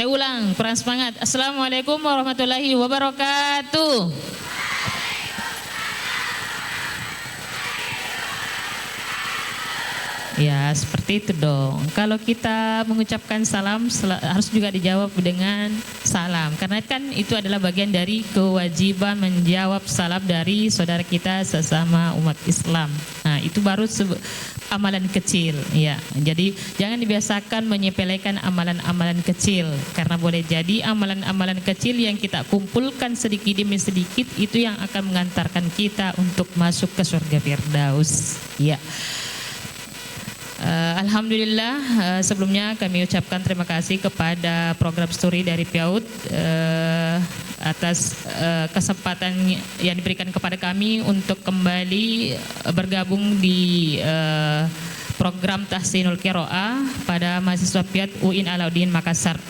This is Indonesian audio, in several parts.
Saya ulang, perang semangat. Assalamualaikum warahmatullahi wabarakatuh. Ya, seperti itu dong. Kalau kita mengucapkan salam harus juga dijawab dengan salam. Karena kan itu adalah bagian dari kewajiban menjawab salam dari saudara kita sesama umat Islam. Nah, itu baru amalan kecil, ya. Jadi jangan dibiasakan menyepelekan amalan-amalan kecil, karena boleh jadi amalan-amalan kecil yang kita kumpulkan sedikit demi sedikit itu yang akan mengantarkan kita untuk masuk ke surga Firdaus. Ya. Alhamdulillah, sebelumnya kami ucapkan terima kasih kepada program studi dari PIAUD atas kesempatan yang diberikan kepada kami untuk kembali bergabung di program Tahsinul Qiraah pada mahasiswa PIAUD UIN Alauddin Makassar.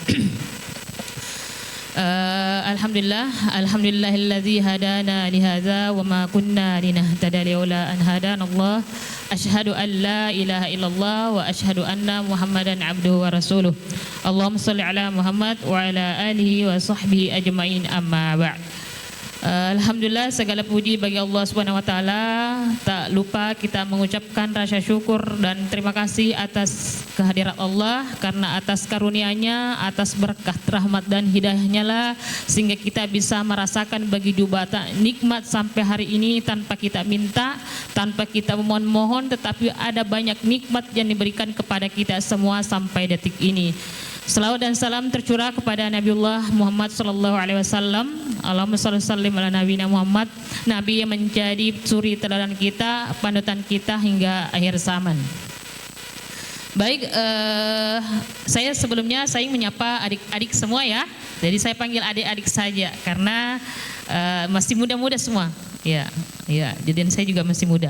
Alhamdulillahilladzi hadana li hadza wa ma kunna linahtadiya laula an hadanallah. Asyhadu an la ilaha illallah wa asyhadu anna Muhammadan abduhu wa rasuluh. Allahumma shalli ala Muhammad wa ala alihi wa sahbihi ajmain, amma ba'd. Alhamdulillah, segala puji bagi Allah Subhanahu wa taala. Tak lupa kita mengucapkan rasa syukur dan terima kasih atas kehadirat Allah, karena atas karunia-Nya, atas berkah rahmat dan hidayah-Nya lah sehingga kita bisa merasakan begitu banyak nikmat sampai hari ini tanpa kita minta, tanpa kita memohon-mohon, tetapi ada banyak nikmat yang diberikan kepada kita semua sampai detik ini. Selawat dan salam tercurah kepada Nabiullah Muhammad sallallahu alaihi wasallam. Allahumma shalli sallim ala nabiyina Muhammad, nabi yang menjadi suri teladan kita, panutan kita hingga akhir zaman. Baik, saya sebelumnya saya menyapa adik-adik semua ya. Jadi saya panggil adik-adik saja karena masih muda-muda semua. Ya, jadi saya juga masih muda.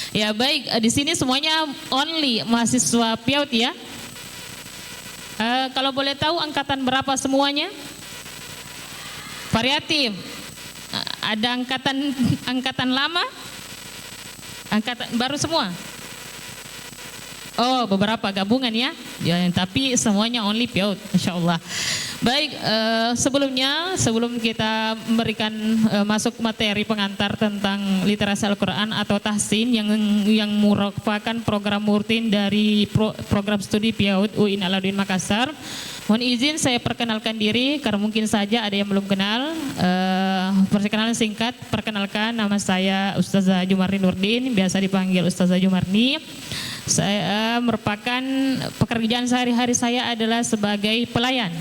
Ya baik, di sini semuanya only mahasiswa PIAUD ya. Kalau boleh tahu angkatan berapa semuanya? Variatif. Ada angkatan lama? Angkatan baru semua? Oh, beberapa gabungan ya. Tapi semuanya only PIAUD, insyaallah. Baik, sebelum kita memberikan masuk materi pengantar tentang literasi Al-Quran atau tahsin yang merupakan program rutin dari program studi PIAUD UIN Alauddin Makassar, mohon izin saya perkenalkan diri karena mungkin saja ada yang belum kenal. Perkenalan singkat, perkenalkan nama saya Ustazah Jumarni Nurdin, biasa dipanggil Ustazah Jumarni. Saya merupakan pekerjaan sehari-hari saya adalah sebagai pelayan.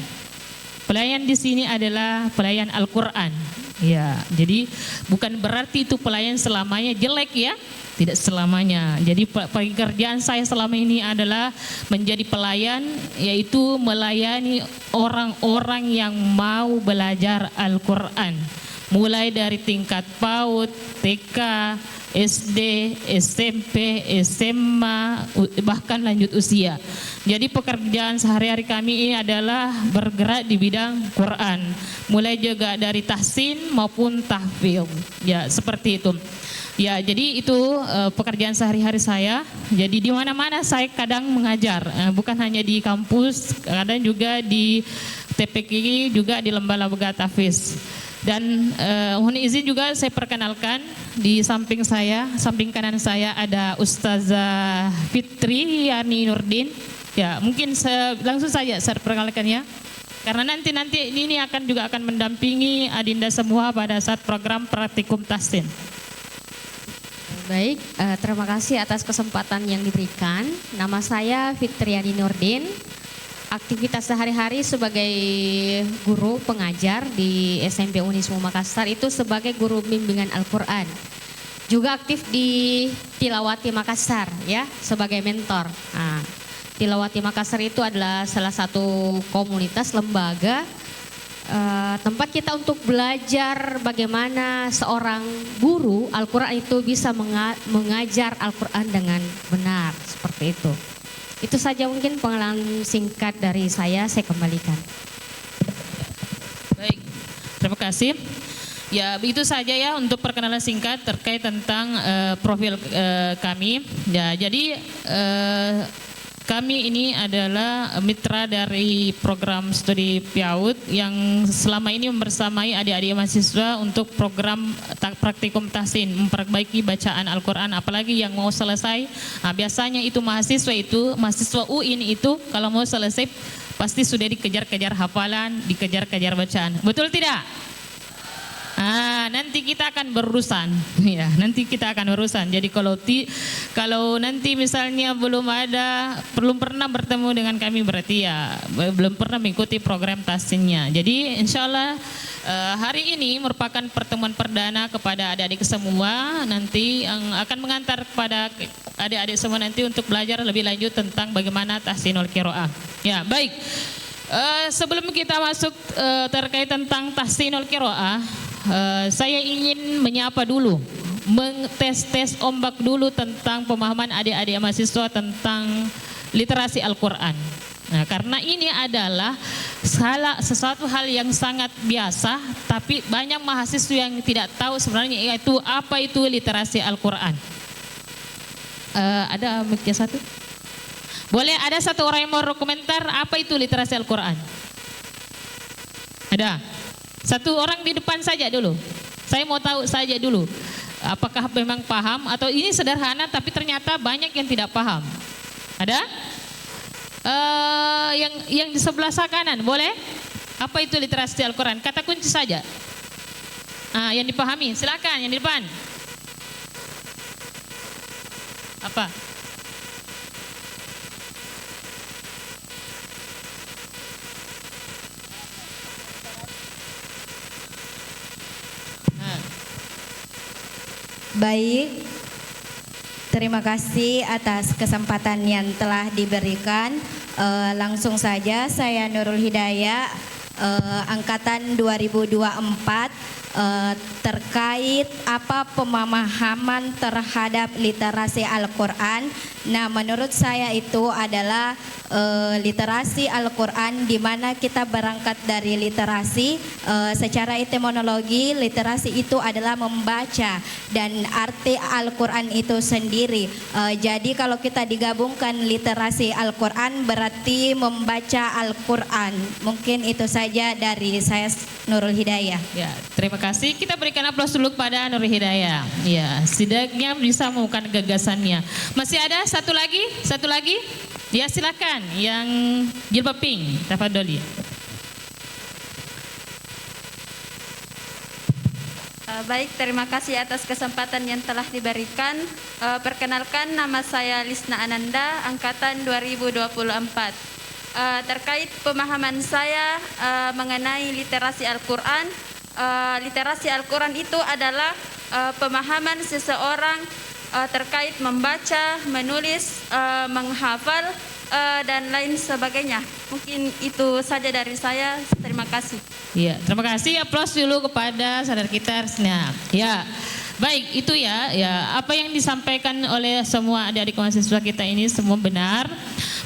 Pelayan di sini adalah pelayan Al-Quran. Ya, jadi bukan berarti itu pelayan selamanya jelek ya, tidak selamanya. Jadi pekerjaan saya selama ini adalah menjadi pelayan, yaitu melayani orang-orang yang mau belajar Al-Quran. Mulai dari tingkat PAUD, TK, SD, SMP, SMA, bahkan lanjut usia. Jadi pekerjaan sehari-hari kami ini adalah bergerak di bidang Quran, mulai juga dari tahsin maupun tahfidz. Ya, seperti itu. Ya, jadi itu pekerjaan sehari-hari saya. Jadi di mana-mana saya kadang mengajar, bukan hanya di kampus, kadang juga di TPQ, juga di lembaga tahfidz. Dan mohon izin juga saya perkenalkan, di samping kanan saya ada Ustazah Fitri Yani Nurdin. Ya, mungkin langsung saja saya perkenalkan ya. Karena nanti ini akan mendampingi adinda semua pada saat program praktikum tahsin. Baik, terima kasih atas kesempatan yang diberikan. Nama saya Fitriani Nurdin. Aktivitas sehari-hari sebagai guru pengajar di SMP Unismu Makassar itu sebagai guru bimbingan Al-Quran. Juga aktif di Tilawati Makassar ya, sebagai mentor. Nah, Tilawati Makassar itu adalah salah satu komunitas lembaga tempat kita untuk belajar bagaimana seorang guru Al-Quran itu bisa mengajar Al-Quran dengan benar, seperti itu. Itu saja mungkin pengalaman singkat dari saya kembalikan. Baik, terima kasih. Ya, begitu saja ya untuk perkenalan singkat terkait tentang profil kami. Ya, jadi kami ini adalah mitra dari program studi PIAUD yang selama ini membersamai adik-adik mahasiswa untuk program praktikum tahsin, memperbaiki bacaan Al-Quran, apalagi yang mau selesai. Nah, biasanya itu mahasiswa UI itu kalau mau selesai pasti sudah dikejar-kejar hafalan, dikejar-kejar bacaan. Betul tidak? Nanti kita akan berurusan, ya. Nanti kita akan berurusan. Jadi kalau nanti misalnya belum pernah bertemu dengan kami, berarti ya belum pernah mengikuti program tahsinnya. Jadi insya Allah hari ini merupakan pertemuan perdana kepada adik-adik semua. Nanti yang akan mengantar kepada adik-adik semua nanti untuk belajar lebih lanjut tentang bagaimana tahsinul qiraah. Ya, baik. Sebelum kita masuk terkait tentang tahsinul qiraah, saya ingin menyapa dulu, tes ombak dulu tentang pemahaman adik-adik mahasiswa tentang literasi Al-Quran. Nah, karena ini adalah sesuatu hal yang sangat biasa, tapi banyak mahasiswa yang tidak tahu sebenarnya apa itu literasi Al-Quran. Ada mic satu? Boleh ada satu orang yang mau komentar apa itu literasi Al-Quran? Ada? Satu orang di depan saja dulu. Saya mau tahu saja dulu. Apakah memang paham atau ini sederhana tapi ternyata banyak yang tidak paham? Ada? Yang di sebelah kanan, boleh? Apa itu literasi Al-Quran? Kata kunci saja. Yang dipahami, silakan yang di depan. Apa? Baik, terima kasih atas kesempatan yang telah diberikan. Langsung saja, saya Nurul Hidayah, angkatan 2024, terkait apa pemahaman terhadap literasi Al-Quran. Nah, menurut saya itu adalah literasi Al-Quran, di mana kita berangkat dari literasi. Secara etimologi, literasi itu adalah membaca, dan arti Al-Quran itu sendiri. Jadi kalau kita digabungkan literasi Al-Quran berarti membaca Al-Quran. Mungkin itu saja dari saya, Nurul Hidayah. Ya, terima kasih. Kita berikan aplaus dulu kepada Nurul Hidayah. Ya, setidaknya bisa mengungkapkan gagasannya. Masih ada satu lagi? Ya, silakan yang jilbab pink, tafadholi. Baik, terima kasih atas kesempatan yang telah diberikan. Perkenalkan, nama saya Lisna Ananda, angkatan 2024. Terkait pemahaman saya mengenai literasi Al-Quran, literasi Al-Quran itu adalah pemahaman seseorang terkait membaca, menulis, menghafal, dan lain sebagainya. Mungkin itu saja dari saya. Terima kasih. Ya, terima kasih. Aplaus dulu kepada saudara kita. Ya, baik, itu ya apa yang disampaikan oleh semua adik-adik mahasiswa kita ini semua benar,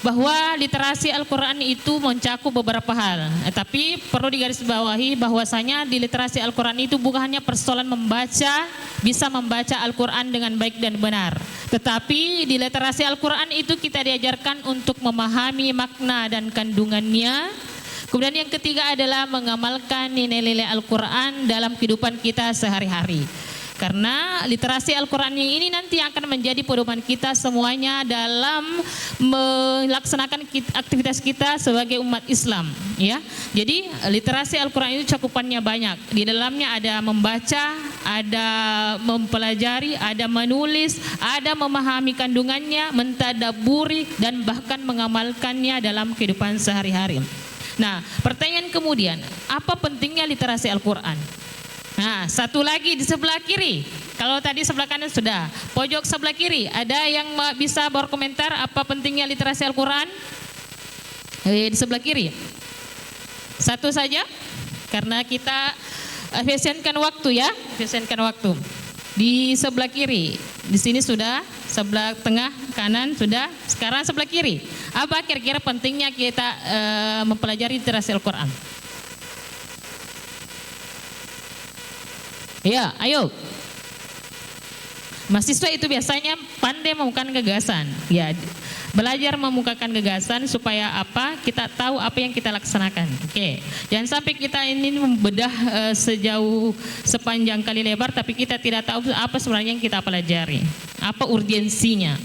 bahwa literasi Al-Quran itu mencakup beberapa hal. Tapi perlu digarisbawahi bahwasanya di literasi Al-Quran itu bukan hanya persoalan bisa membaca Al-Quran dengan baik dan benar. Tetapi di literasi Al-Quran itu kita diajarkan untuk memahami makna dan kandungannya. Kemudian yang ketiga adalah mengamalkan nilai-nilai Al-Quran dalam kehidupan kita sehari-hari. Karena literasi Al-Quran ini nanti akan menjadi pedoman kita semuanya dalam melaksanakan aktivitas kita sebagai umat Islam. Ya, jadi literasi Al-Quran itu cakupannya banyak. Di dalamnya ada membaca, ada mempelajari, ada menulis, ada memahami kandungannya, mentadaburi, dan bahkan mengamalkannya dalam kehidupan sehari-hari. Nah, pertanyaan kemudian, apa pentingnya literasi Al-Quran? Nah, satu lagi di sebelah kiri. Kalau tadi sebelah kanan sudah, pojok sebelah kiri. Ada yang bisa berkomentar apa pentingnya literasi Al-Quran? Di sebelah kiri. Satu saja, karena kita efisienkan waktu ya, efisienkan waktu. Di sebelah kiri, di sini sudah, sebelah tengah kanan sudah, sekarang sebelah kiri. Apa kira-kira pentingnya kita mempelajari literasi Al-Quran? Ya, ayo. Mahasiswa itu biasanya pandai mengungkapkan gagasan. Ya, Belajar memukakan gagasan supaya apa? Kita tahu apa yang kita laksanakan. Oke. Jangan sampai kita ini membedah sepanjang kali lebar tapi kita tidak tahu apa sebenarnya yang kita pelajari. Apa urgensinya?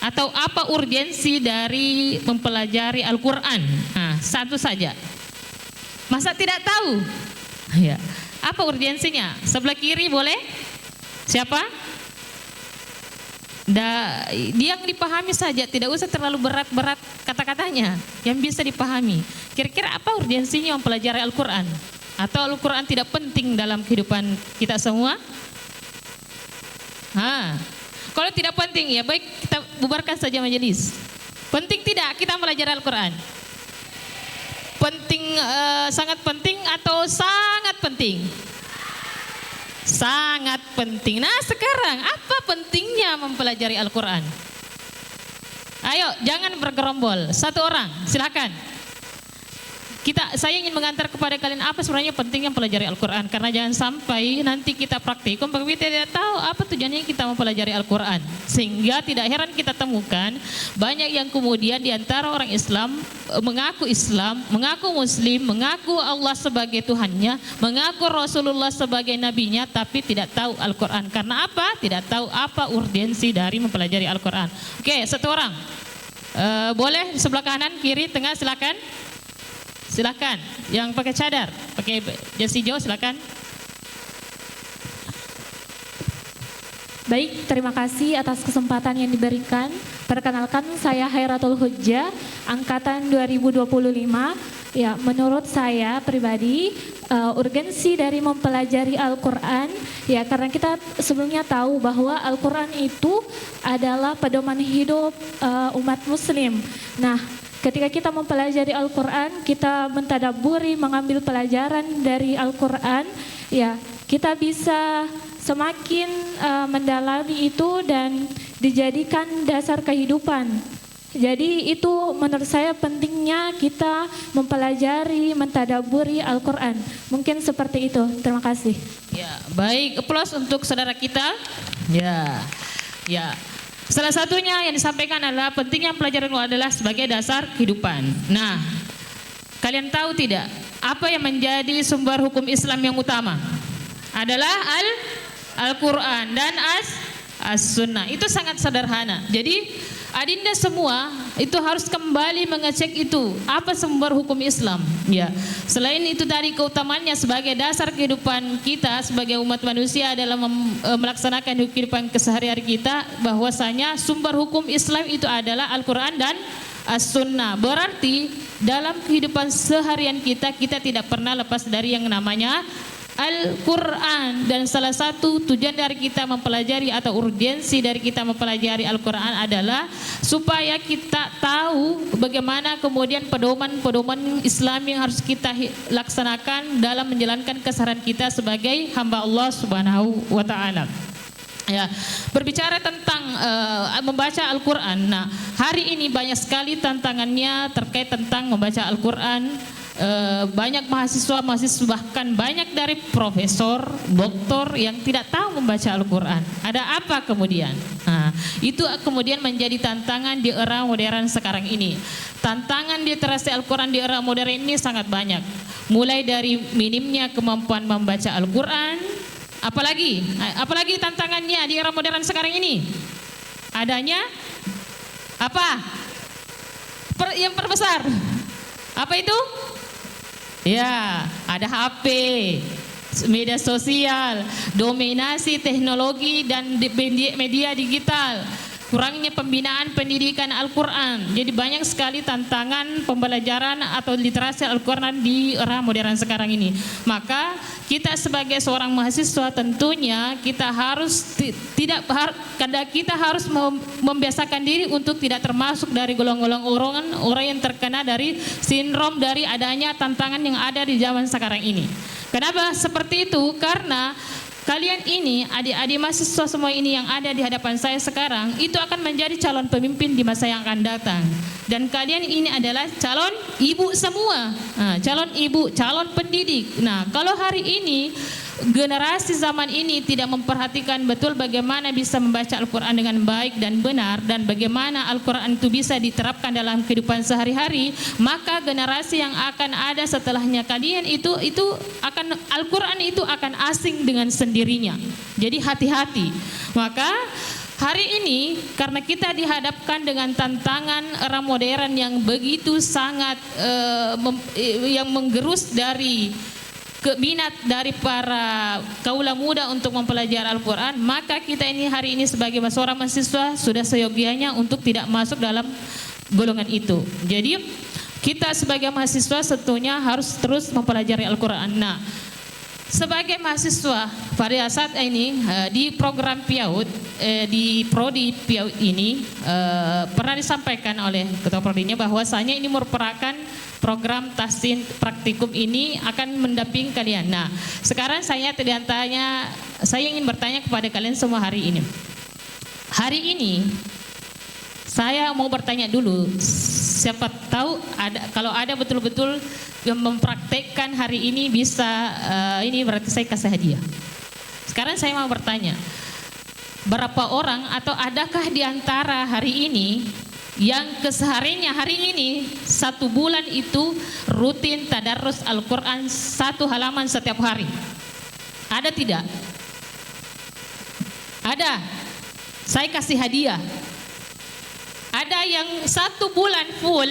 Atau apa urgensi dari mempelajari Al-Qur'an? Nah, satu saja. Masa tidak tahu? Ya. Apa urgensinya? Sebelah kiri boleh? Siapa? Dia yang dipahami saja, tidak usah terlalu berat-berat kata-katanya, yang bisa dipahami. Kira-kira apa urgensinya mempelajari Al-Quran? Atau Al-Quran tidak penting dalam kehidupan kita semua? Kalau tidak penting, ya baik kita bubarkan saja majelis. Penting tidak kita belajar Al-Quran? Penting, sangat penting atau sangat penting? Sangat penting. Nah sekarang apa pentingnya mempelajari Al-Quran? Ayo jangan bergerombol. Satu orang silakan. Saya ingin mengantar kepada kalian apa sebenarnya pentingnya mempelajari Al-Quran. Karena jangan sampai nanti kita praktikum tapi kita tidak tahu apa tujuannya kita mempelajari Al-Quran. Sehingga tidak heran kita temukan banyak yang kemudian diantara orang Islam, mengaku Muslim, mengaku Allah sebagai Tuhannya, mengaku Rasulullah sebagai nabinya, tapi tidak tahu Al-Quran. Karena apa? Tidak tahu apa urgensi dari mempelajari Al-Quran. Oke, satu orang. Boleh sebelah kanan, kiri, tengah, silakan. Silakan, yang pakai cadar, pakai jas hijau silakan. Baik, terima kasih atas kesempatan yang diberikan. Perkenalkan, saya Hairatul Hujjah, angkatan 2025. Ya, menurut saya pribadi, urgensi dari mempelajari Al-Quran, ya karena kita sebelumnya tahu bahwa Al-Quran itu adalah pedoman hidup umat Muslim. Nah, ketika kita mempelajari Al-Quran, kita mentadaburi, mengambil pelajaran dari Al-Quran, ya kita bisa semakin mendalami itu dan dijadikan dasar kehidupan. Jadi itu menurut saya pentingnya kita mempelajari, mentadaburi Al-Quran. Mungkin seperti itu. Terima kasih. Ya, baik, aplaus untuk saudara kita. Ya. Salah satunya yang disampaikan adalah pentingnya pelajaran adalah sebagai dasar kehidupan. Nah, kalian tahu tidak apa yang menjadi sumber hukum Islam yang utama? Adalah Al-Quran dan As-Sunnah. Itu sangat sederhana. Jadi adinda semua itu harus kembali mengecek itu apa sumber hukum Islam. Ya, selain itu tadi keutamaannya sebagai dasar kehidupan kita sebagai umat manusia dalam melaksanakan kehidupan keseharian kita, bahwasanya sumber hukum Islam itu adalah Al-Quran dan As-Sunnah. Berarti dalam kehidupan seharian kita tidak pernah lepas dari yang namanya Al-Quran. Dan salah satu tujuan dari kita mempelajari atau urgensi dari kita mempelajari Al-Quran adalah supaya kita tahu bagaimana kemudian pedoman-pedoman Islam yang harus kita laksanakan dalam menjalankan keseharian kita sebagai hamba Allah Subhanahu wa Ta'ala. Ya, berbicara tentang membaca Al-Quran. Nah, hari ini banyak sekali tantangannya terkait tentang membaca Al-Quran. Banyak mahasiswa bahkan banyak dari profesor, doktor yang tidak tahu membaca Al-Quran. Ada apa kemudian? Nah, itu kemudian menjadi tantangan di era modern sekarang ini. Tantangan literasi Al-Quran di era modern ini sangat banyak. Mulai dari minimnya kemampuan membaca Al-Quran. Apalagi tantangannya di era modern sekarang ini? Adanya apa? Yang perbesar. Apa itu? Ya, ada HP, media sosial, dominasi teknologi dan media digital, kurangnya pembinaan pendidikan Al-Quran. Jadi banyak sekali tantangan pembelajaran atau literasi Al-Quran di era modern sekarang ini. Maka kita sebagai seorang mahasiswa tentunya kita harus membiasakan diri untuk tidak termasuk dari golongan orang yang terkena dari sindrom dari adanya tantangan yang ada di zaman sekarang ini. Kenapa seperti itu? Karena kalian ini, adik-adik mahasiswa semua ini yang ada di hadapan saya sekarang, itu akan menjadi calon pemimpin di masa yang akan datang. Dan kalian ini adalah calon ibu semua, calon ibu, calon pendidik. Nah, kalau hari ini generasi zaman ini tidak memperhatikan betul bagaimana bisa membaca Al-Quran dengan baik dan benar, dan bagaimana Al-Quran itu bisa diterapkan dalam kehidupan sehari-hari, maka generasi yang akan ada setelahnya kalian itu akan, Al-Quran itu akan asing dengan sendirinya. Jadi hati-hati. Maka hari ini karena kita dihadapkan dengan tantangan era modern yang begitu sangat yang menggerus dari minat dari para kaula muda untuk mempelajari Al-Quran, maka kita ini hari ini sebagai seorang mahasiswa sudah seyogianya untuk tidak masuk dalam golongan itu. Jadi kita sebagai mahasiswa tentunya harus terus mempelajari Al-Quran. Nah, sebagai mahasiswa pada saat ini di program PIAUD, di prodi PIAUD ini pernah disampaikan oleh ketua prodinya bahwasanya ini merupakan program tahsin praktikum ini akan mendampingi kalian. Nah, sekarang saya ingin bertanya kepada kalian semua hari ini. Hari ini saya mau bertanya dulu, siapa tahu kalau ada betul-betul yang mempraktekkan hari ini bisa, ini berarti saya kasih hadiah. Sekarang saya mau bertanya, berapa orang atau adakah di antara hari ini yang kesehariannya hari ini 1 bulan itu rutin tadarus Al-Quran 1 halaman setiap hari? Ada tidak? Ada. Saya kasih hadiah. Ada yang 1 bulan full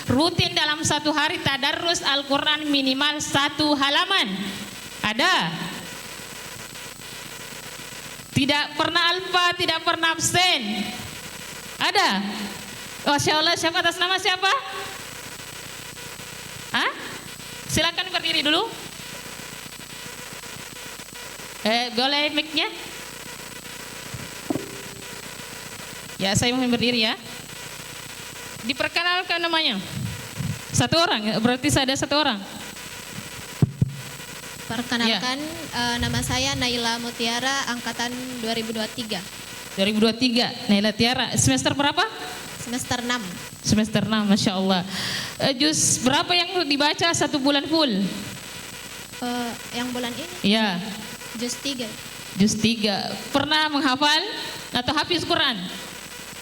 rutin dalam 1 hari tadarus Al-Quran minimal 1 halaman? Ada. Tidak pernah alfa, tidak pernah absen. Ada. Masya Allah, siapa atas nama siapa? Hah? Silakan berdiri dulu. Boleh mic-nya? Ya, saya mau berdiri ya. Diperkenalkan namanya. 1 orang, berarti saya ada 1 orang. Perkenalkan, nama saya Naila Mutiara, angkatan 2023. 2023, Naila Tiara. Semester berapa? Semester 6. Semester 6, Masya Allah. Juz berapa yang dibaca 1 bulan full? Yang bulan ini? Iya. Juz 3. Juz 3. Pernah menghafal atau hafiz Quran?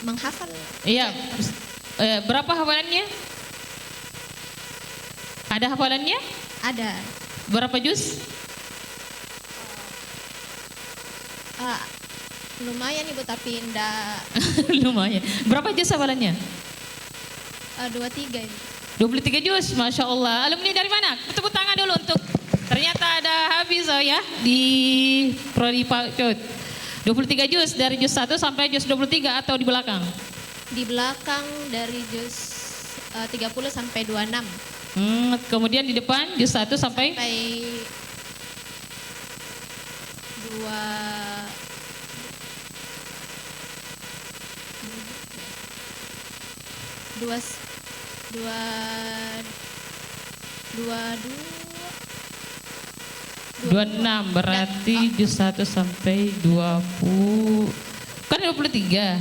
Menghafal? Iya. Berapa hafalannya? Ada hafalannya? Ada. Berapa juz? Lumayan Ibu, tapi enggak. Lumayan. Berapa juz hafalannya? 23 Ibu. 23 juz, Masya Allah. Alumni dari mana? Tepuk tangan dulu untuk, ternyata ada hafiz ya di prodi PIAUD. 23 juz, dari juz 1 sampai juz 23 atau di belakang? Di belakang dari juz 30 sampai 26. Kemudian di depan juz 1 sampai 26, berarti juz 1 sampai 20. Kan 23.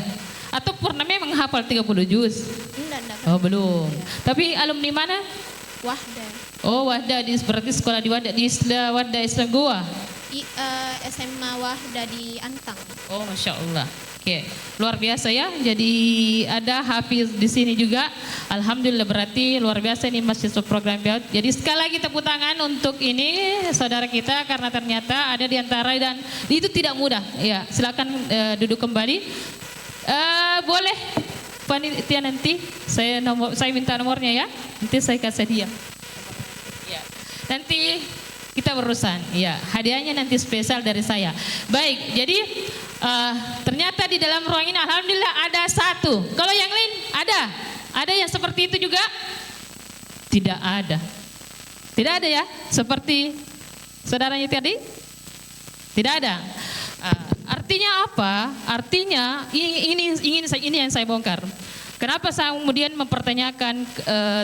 Atau pernah memang hafal 30 juz? Enggak. Oh, belum. Tapi alumni mana? Wahda. Oh, Wahda, berarti sekolah di Wahda, di Wahda Islam Goa. SMA Wahda di Antang. Oh, Masya Allah. Oke, luar biasa ya. Jadi ada hafiz di sini juga. Alhamdulillah, berarti luar biasa ini mahasiswa program PIAUD. Jadi sekali lagi tepuk tangan untuk ini saudara kita, karena ternyata ada di antara, dan itu tidak mudah. Ya, silakan duduk kembali. Boleh panitia nanti saya minta nomornya ya. Nanti saya kasih dia. Ya. Nanti kita berurusan. Ya, hadiahnya nanti spesial dari saya. Baik, jadi ternyata di dalam ruang ini alhamdulillah ada 1. Kalau yang lain ada yang seperti itu juga? Tidak ada. Tidak ada ya? Seperti saudaranya tadi? Tidak ada. Artinya apa? Artinya ini yang saya bongkar. Kenapa saya kemudian mempertanyakan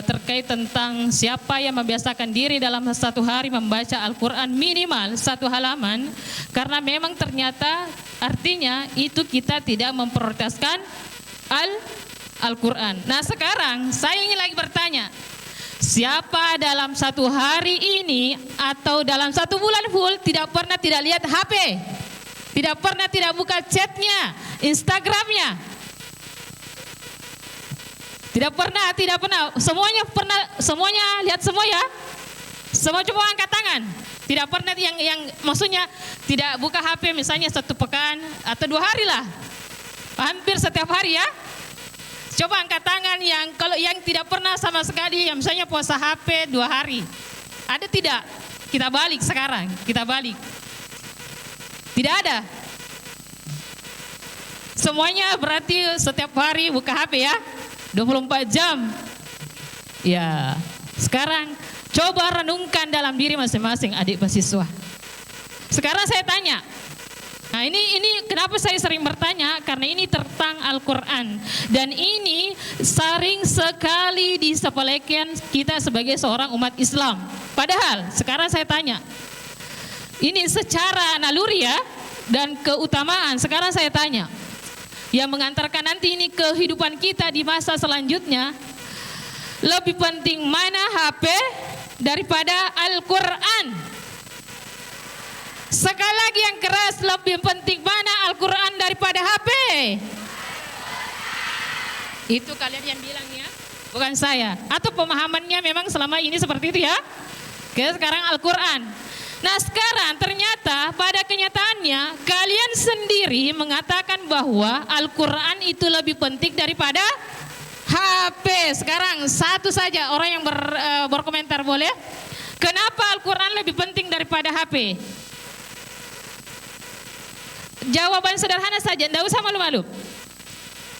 terkait tentang siapa yang membiasakan diri dalam 1 hari membaca Al-Quran minimal 1 halaman, karena memang ternyata artinya itu kita tidak memprioritaskan Al-Quran. Nah, sekarang saya ingin lagi bertanya, Siapa dalam satu hari ini atau dalam satu bulan full tidak pernah tidak lihat HP, tidak pernah tidak buka chatnya, Instagramnya, tidak pernah, semuanya lihat semua ya, semua coba angkat tangan. Tidak pernah yang maksudnya tidak buka HP misalnya 1 pekan atau 2 hari lah, hampir setiap hari ya. Coba angkat tangan yang kalau yang tidak pernah sama sekali, yang misalnya puasa HP 2 hari. Ada tidak? Kita balik sekarang, kita balik. Tidak ada. Semuanya berarti setiap hari buka HP ya, 24 jam. Ya, sekarang coba renungkan dalam diri masing-masing adik mahasiswa. Sekarang saya tanya. Nah ini kenapa saya sering bertanya, karena ini tentang Al-Quran. Dan ini sering sekali disepelekan kita sebagai seorang umat Islam. Padahal sekarang saya tanya, ini secara naluri ya, dan keutamaan. Sekarang saya tanya, yang mengantarkan nanti ini kehidupan kita di masa selanjutnya, lebih penting mana HP daripada Al-Quran? Sekali lagi yang keras, lebih penting mana Al-Quran daripada HP? Itu kalian yang bilang ya, bukan saya. Atau pemahamannya memang selama ini seperti itu ya. Oke, sekarang Al-Quran. Nah sekarang ternyata pada kenyataannya kalian sendiri mengatakan bahwa Al-Quran itu lebih penting daripada HP. Sekarang satu saja orang yang berkomentar boleh. Kenapa Al-Quran lebih penting daripada HP? Jawaban sederhana saja, tidak usah malu-malu.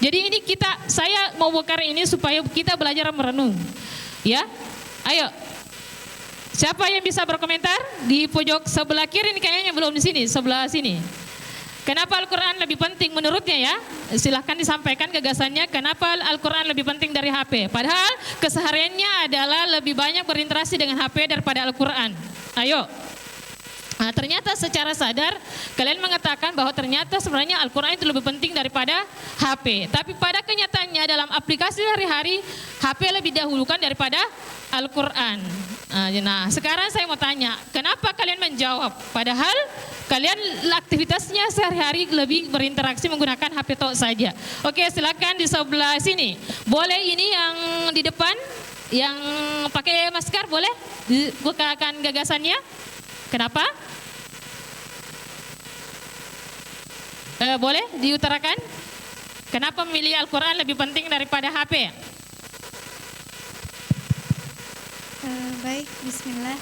Jadi ini saya mau bongkar ini supaya kita belajar merenung. Ya, ayo. Siapa yang bisa berkomentar? Di pojok sebelah kiri ini kayaknya belum di sini, sebelah sini. Kenapa Al-Quran lebih penting menurutnya ya? Silahkan disampaikan gagasannya. Kenapa Al-Quran lebih penting dari HP? Padahal kesehariannya adalah lebih banyak berinteraksi dengan HP daripada Al-Quran. Ayo. Nah, ternyata secara sadar kalian mengatakan bahwa ternyata sebenarnya Al-Quran itu lebih penting daripada HP. Tapi pada kenyataannya dalam aplikasi sehari-hari HP lebih dahulukan daripada Al-Quran. Nah, sekarang saya mau tanya, kenapa kalian menjawab? Padahal kalian aktivitasnya sehari-hari lebih berinteraksi menggunakan HP tok saja. Oke, silakan di sebelah sini. Boleh ini yang di depan, yang pakai masker boleh dibukakan gagasannya? Kenapa? Boleh diutarakan? Kenapa memilih Al-Quran lebih penting daripada HP? Baik, bismillah.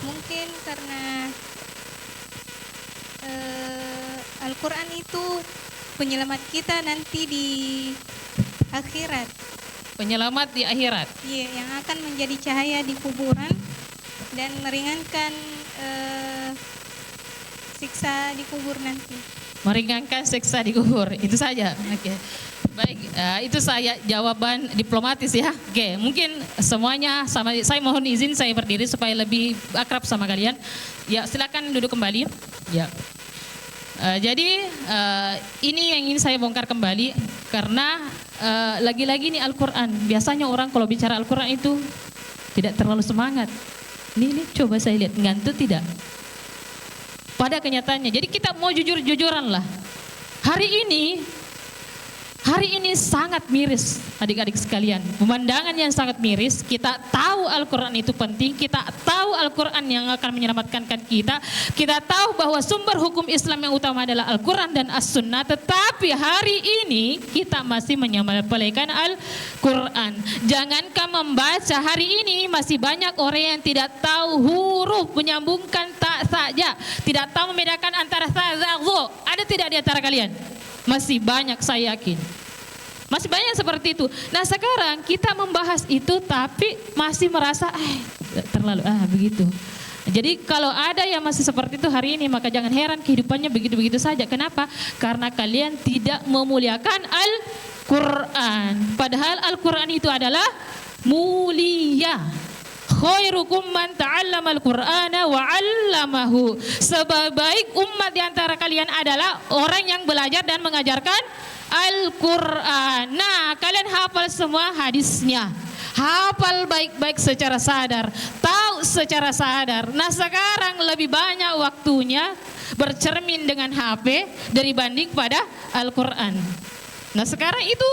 Mungkin karena Al-Quran itu penyelamat kita nanti di akhirat. Penyelamat di akhirat. Iya, yang akan menjadi cahaya di kuburan dan meringankan siksa di kubur nanti. Meringankan siksa di kubur, itu saja. Oke. Baik, itu saya jawaban diplomatis ya. Oke, mungkin semuanya sama. Saya mohon izin saya berdiri supaya lebih akrab sama kalian. Ya, silakan duduk kembali. Ya. Jadi ini yang ingin saya bongkar kembali karena lagi-lagi ini Al-Quran. Biasanya orang kalau bicara Al-Quran itu tidak terlalu semangat. Ini coba saya lihat ngantuk tidak? Pada kenyataannya, jadi kita mau jujur-jujuran lah. Hari ini sangat miris adik-adik sekalian. Pemandangan yang sangat miris. Kita tahu Al-Quran itu penting. Kita tahu Al-Quran yang akan menyelamatkan kita. Kita tahu bahwa sumber hukum Islam yang utama adalah Al-Quran dan As-Sunnah. Tetapi hari ini kita masih menyepelekan Al-Quran. Jangankan membaca, hari ini masih banyak orang yang tidak tahu huruf menyambungkan tak saja. Tidak tahu membedakan antara sa, za, zo. Ada tidak di antara kalian? Masih banyak, saya yakin. Masih banyak seperti itu. Nah sekarang kita membahas itu tapi masih merasa terlalu begitu. Jadi kalau ada yang masih seperti itu hari ini, maka jangan heran kehidupannya begitu-begitu saja. Kenapa? Karena kalian tidak memuliakan Al-Quran. Padahal Al-Quran itu adalah mulia. Khairukum man ta'allama al-Qur'ana wa 'allamahu. Sebaik umat di antara kalian adalah orang yang belajar dan mengajarkan Al-Qur'an. Nah, kalian hafal semua hadisnya. hafal baik-baik secara sadar, tahu secara sadar. Nah sekarang lebih banyak waktunya bercermin dengan HP dibanding pada Al-Quran. Nah sekarang itu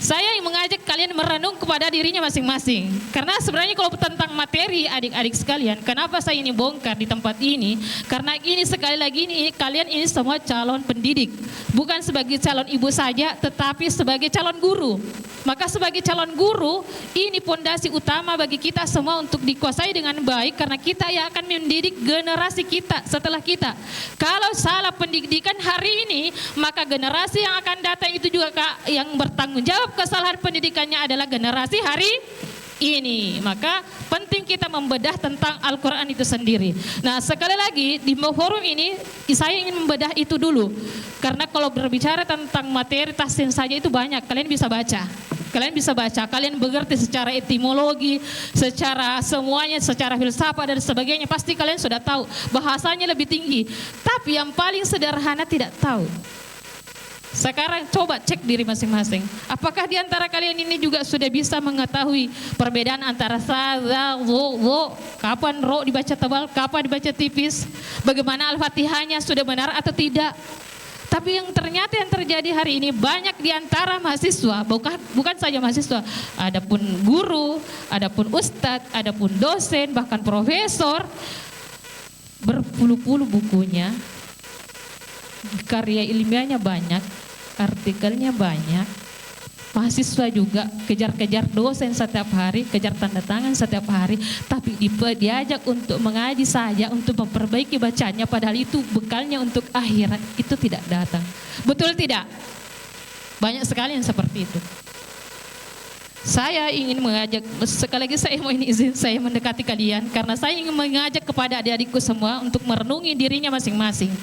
saya yang mengajak kalian merenung kepada dirinya masing-masing. Karena sebenarnya kalau tentang materi adik-adik sekalian, kenapa saya ini bongkar di tempat ini? Karena ini sekali lagi kalian ini semua calon pendidik. Bukan sebagai calon ibu saja, tetapi sebagai calon guru. Maka sebagai calon guru, ini pondasi utama bagi kita semua untuk dikuasai dengan baik. Karena kita yang akan mendidik generasi kita setelah kita. Kalau salah pendidikan hari ini, maka generasi yang akan datang itu juga yang bertanggung jawab kesalahan pendidikannya adalah generasi hari ini. Maka penting kita membedah tentang Al-Quran itu sendiri. Nah sekali lagi di forum ini saya ingin membedah itu dulu. Karena kalau berbicara tentang materi tahsin saja itu banyak, kalian bisa baca. Kalian mengerti secara etimologi, secara semuanya, secara filsafat dan sebagainya. Pasti kalian sudah tahu, bahasanya lebih tinggi. Tapi yang paling sederhana tidak tahu. Sekarang coba cek diri masing-masing. Apakah di antara kalian ini juga sudah bisa mengetahui perbedaan antara sadza, wo, kapan ro dibaca tebal, kapan dibaca tipis, bagaimana Al-Fatihahnya sudah benar atau tidak? Tapi yang ternyata yang terjadi hari ini banyak di antara mahasiswa, bukan saja mahasiswa, adapun guru, adapun ustadz, adapun dosen, bahkan profesor, berpuluh-puluh bukunya, karya ilmiahnya banyak, artikelnya banyak. Mahasiswa juga kejar-kejar dosen setiap hari, kejar tanda tangan setiap hari, tapi diajak untuk mengaji saja, untuk memperbaiki bacanya, padahal itu bekalnya untuk akhirat, itu tidak datang. Betul tidak? Banyak sekali yang seperti itu. Saya ingin mengajak, sekali lagi saya mau izin saya mendekati kalian, karena saya ingin mengajak kepada adik-adikku semua untuk merenungi dirinya masing-masing.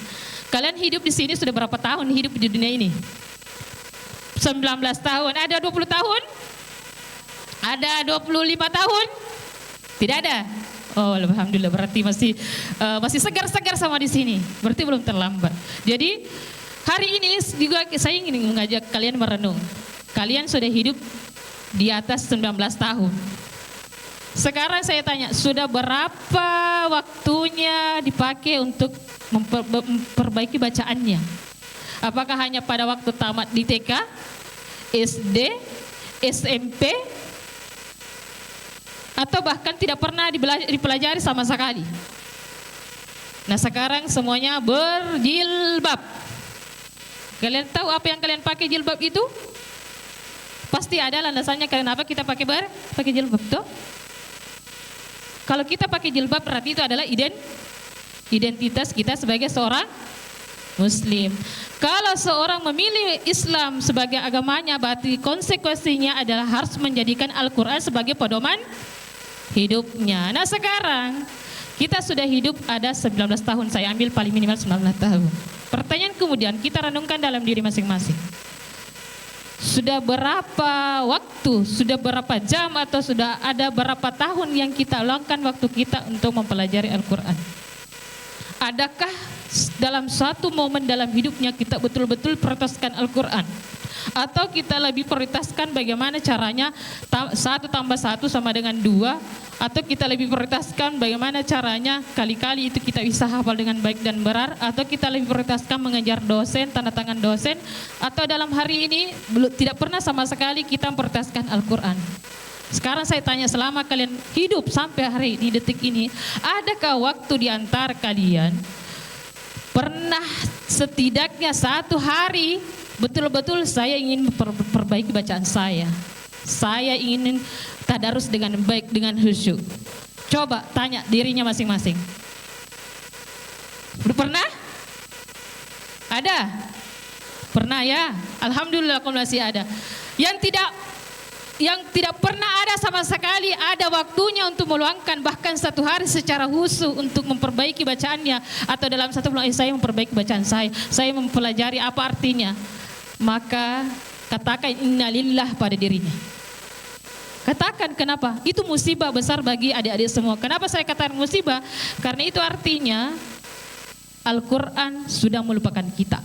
Kalian hidup di sini sudah berapa tahun hidup di dunia ini? 19 tahun, ada 20 tahun? Ada 25 tahun? Tidak ada? Oh, alhamdulillah, berarti masih segar-segar sama di sini. Berarti belum terlambat. Jadi hari ini juga saya ingin mengajak kalian merenung. Kalian sudah hidup di atas 19 tahun. Sekarang saya tanya, sudah berapa waktunya dipakai untuk memperbaiki bacaannya? Apakah hanya pada waktu tamat di TK, SD, SMP, atau bahkan tidak pernah dipelajari sama sekali? Nah sekarang semuanya berjilbab. Kalian tahu apa yang kalian pakai jilbab itu? Pasti ada landasannya kenapa kita pakai jilbab tuh? Kalau kita pakai jilbab berarti itu adalah identitas kita sebagai seorang Muslim. Kalau seorang memilih Islam sebagai agamanya, berarti konsekuensinya adalah harus menjadikan Al-Quran sebagai pedoman hidupnya. Nah sekarang kita sudah hidup ada 19 tahun, saya ambil paling minimal 19 tahun. Pertanyaan kemudian kita renungkan dalam diri masing-masing. Sudah berapa waktu, sudah berapa jam, atau sudah ada berapa tahun yang kita luangkan waktu kita untuk mempelajari Al-Quran? Adakah dalam satu momen dalam hidupnya kita betul-betul prioritaskan Al-Quran? Atau kita lebih prioritaskan bagaimana caranya 1 tambah 1 sama dengan 2? Atau kita lebih prioritaskan bagaimana caranya kali-kali itu kita bisa hafal dengan baik dan benar? Atau kita lebih prioritaskan mengejar dosen, tanda tangan dosen? Atau dalam hari ini tidak pernah sama sekali kita memprioritaskan Al-Quran? Sekarang saya tanya, selama kalian hidup sampai hari di detik ini, adakah waktu di antara kalian pernah setidaknya 1 hari betul-betul saya ingin memperbaiki bacaan saya ingin tadarus dengan baik, dengan khusyuk? Coba tanya dirinya masing-masing. Pernah? Ada? Pernah ya? Alhamdulillah kalau masih ada. Yang tidak pernah ada sama sekali, ada waktunya untuk meluangkan bahkan 1 hari secara khusus untuk memperbaiki bacaannya, atau dalam 1 bulan saya memperbaiki bacaan saya mempelajari apa artinya, maka katakan innalillah pada dirinya. Katakan kenapa? Itu musibah besar bagi adik-adik semua. Kenapa saya katakan musibah? Karena itu artinya Al-Quran sudah melupakan kita.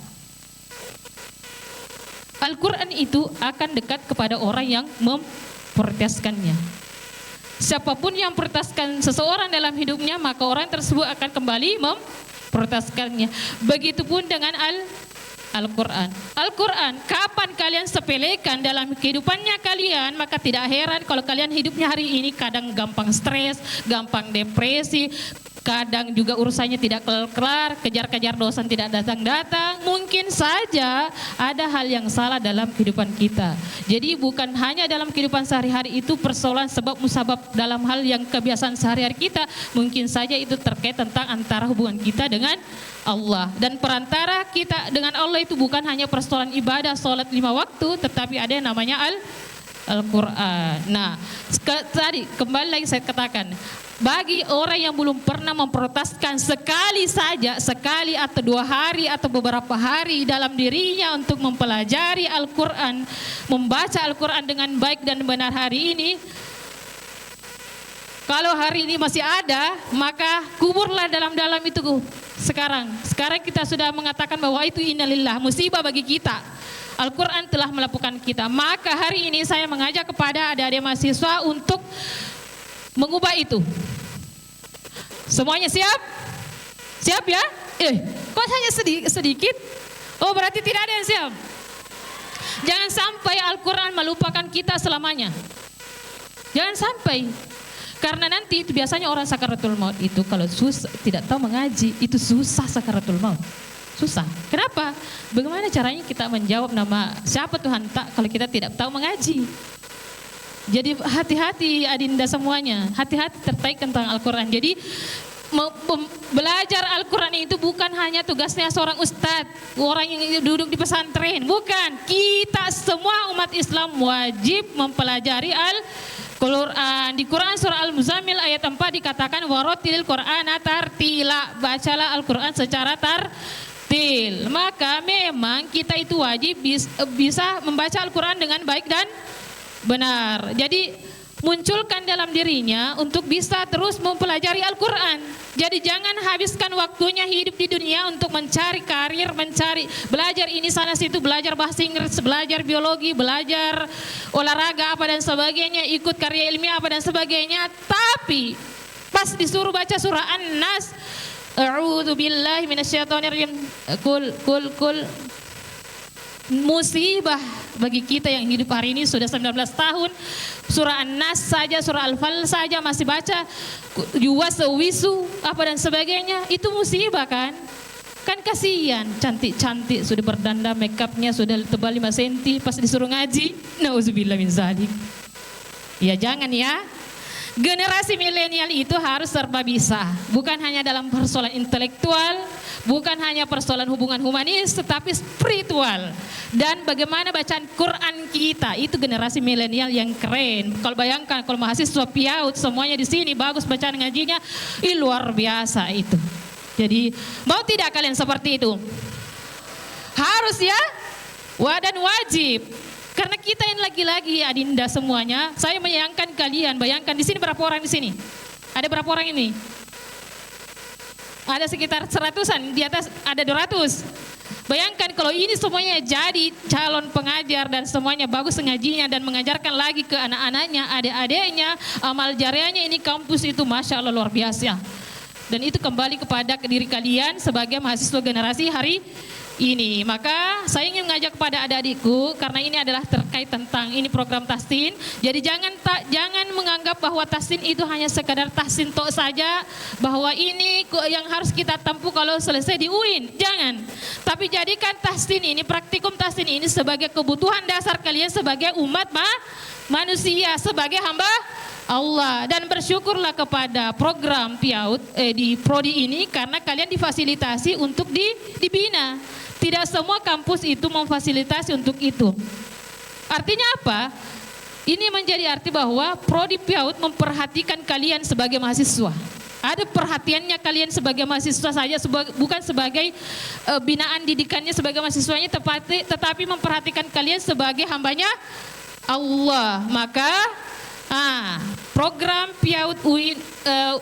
Al-Quran itu akan dekat kepada orang yang memprioritaskannya. Siapapun yang memprioritaskan seseorang dalam hidupnya, maka orang tersebut akan kembali memprioritaskannya. Begitupun dengan Al-Quran. Al-Quran, kapan kalian sepelekan dalam kehidupannya kalian, maka tidak heran kalau kalian hidupnya hari ini kadang gampang stres, gampang depresi, kadang juga urusannya tidak kelar-kelar, kejar-kejar dosen tidak datang-datang. Mungkin saja ada hal yang salah dalam kehidupan kita. Jadi bukan hanya dalam kehidupan sehari-hari itu persoalan sebab musabab dalam hal yang kebiasaan sehari-hari kita. Mungkin saja itu terkait tentang antara hubungan kita dengan Allah. Dan perantara kita dengan Allah itu bukan hanya persoalan ibadah, sholat 5 waktu, tetapi ada yang namanya Al-Quran. Nah, tadi kembali lagi saya katakan, bagi orang yang belum pernah memprioritaskan sekali saja, sekali atau 2 hari atau beberapa hari dalam dirinya untuk mempelajari Al-Quran, membaca Al-Quran dengan baik dan benar hari ini, kalau hari ini masih ada, maka kuburlah dalam-dalam itu sekarang. Sekarang kita sudah mengatakan bahwa itu innalillah, musibah bagi kita. Al-Quran telah melakukan kita. Maka hari ini saya mengajak kepada adik-adik mahasiswa untuk mengubah itu. Semuanya siap? Siap ya? Kok hanya sedikit? Oh, berarti tidak ada yang siap. Jangan sampai Al-Quran melupakan kita selamanya. Jangan sampai. Karena nanti itu biasanya orang sakaratul maut itu kalau tidak tahu mengaji, itu susah sakaratul maut. Susah. Kenapa? Bagaimana caranya kita menjawab nama siapa Tuhan tak kalau kita tidak tahu mengaji? Jadi hati-hati adinda semuanya, hati-hati terkait tentang Al-Quran. Jadi belajar Al-Quran itu bukan hanya tugasnya seorang ustadz, orang yang duduk di pesantren, bukan. Kita semua umat Islam wajib mempelajari Al-Quran. Di Quran surah Al-Muzammil ayat 4 dikatakan warotilil Qur'ana tartila, bacalah Al-Quran secara tartil. Maka memang kita itu wajib bisa membaca Al-Quran dengan baik dan benar. Jadi munculkan dalam dirinya untuk bisa terus mempelajari Al-Quran. Jadi jangan habiskan waktunya hidup di dunia untuk mencari karir, belajar ini sana situ, belajar bahasa Inggris, belajar biologi, belajar olahraga apa dan sebagainya, ikut karya ilmiah apa dan sebagainya. Tapi pas disuruh baca surah An-Nas, a'udzu billahi minasyaitonir rajim, kul musibah bagi kita yang hidup hari ini sudah 19 tahun. Surah An-Nas saja, surah Al-Fal saja masih baca wisu apa dan sebagainya. Itu musibah kan? Kan kasihan, cantik-cantik sudah berdandan, make upnya sudah tebal 5 cm, pas disuruh ngaji, nauzubillah min zalik. Ya jangan ya. Generasi milenial itu harus serba bisa, bukan hanya dalam persoalan intelektual, bukan hanya persoalan hubungan humanis, tetapi spiritual. Dan bagaimana bacaan Quran kita, itu generasi milenial yang keren. Kalau bayangkan kalau mahasiswa PIAUD semuanya di sini bagus bacaan ngajinya, luar biasa itu. Jadi mau tidak kalian seperti itu? Harus ya, dan wajib. Karena kita yang lagi-lagi adinda semuanya, saya menyayangkan kalian. Bayangkan di sini berapa orang di sini? Ada berapa orang ini? Ada sekitar 100-an, di atas ada 200. Bayangkan kalau ini semuanya jadi calon pengajar dan semuanya bagus ngajinya dan mengajarkan lagi ke anak-anaknya, adik-adiknya, amal jariahnya ini kampus itu Masya Allah luar biasa. Dan itu kembali kepada diri kalian sebagai mahasiswa generasi hari ini. Maka saya ingin mengajak kepada adik-adikku, karena ini adalah terkait tentang ini program tahsin. Jadi jangan menganggap bahwa tahsin itu hanya sekadar tahsin tok saja, bahwa ini yang harus kita tempuh kalau selesai di UIN. Jangan. Tapi jadikan tahsin ini, praktikum tahsin ini sebagai kebutuhan dasar kalian sebagai umat manusia, sebagai hamba Allah. Dan bersyukurlah kepada program PIAUD di Prodi ini, karena kalian difasilitasi untuk dibina. Tidak semua kampus itu memfasilitasi untuk itu. Artinya apa? Ini menjadi arti bahwa Prodi PIAUD memperhatikan kalian sebagai mahasiswa. Ada perhatiannya kalian sebagai mahasiswa saja, bukan sebagai binaan didikannya sebagai mahasiswanya, tetapi memperhatikan kalian sebagai hambanya Allah. Maka program PIAUD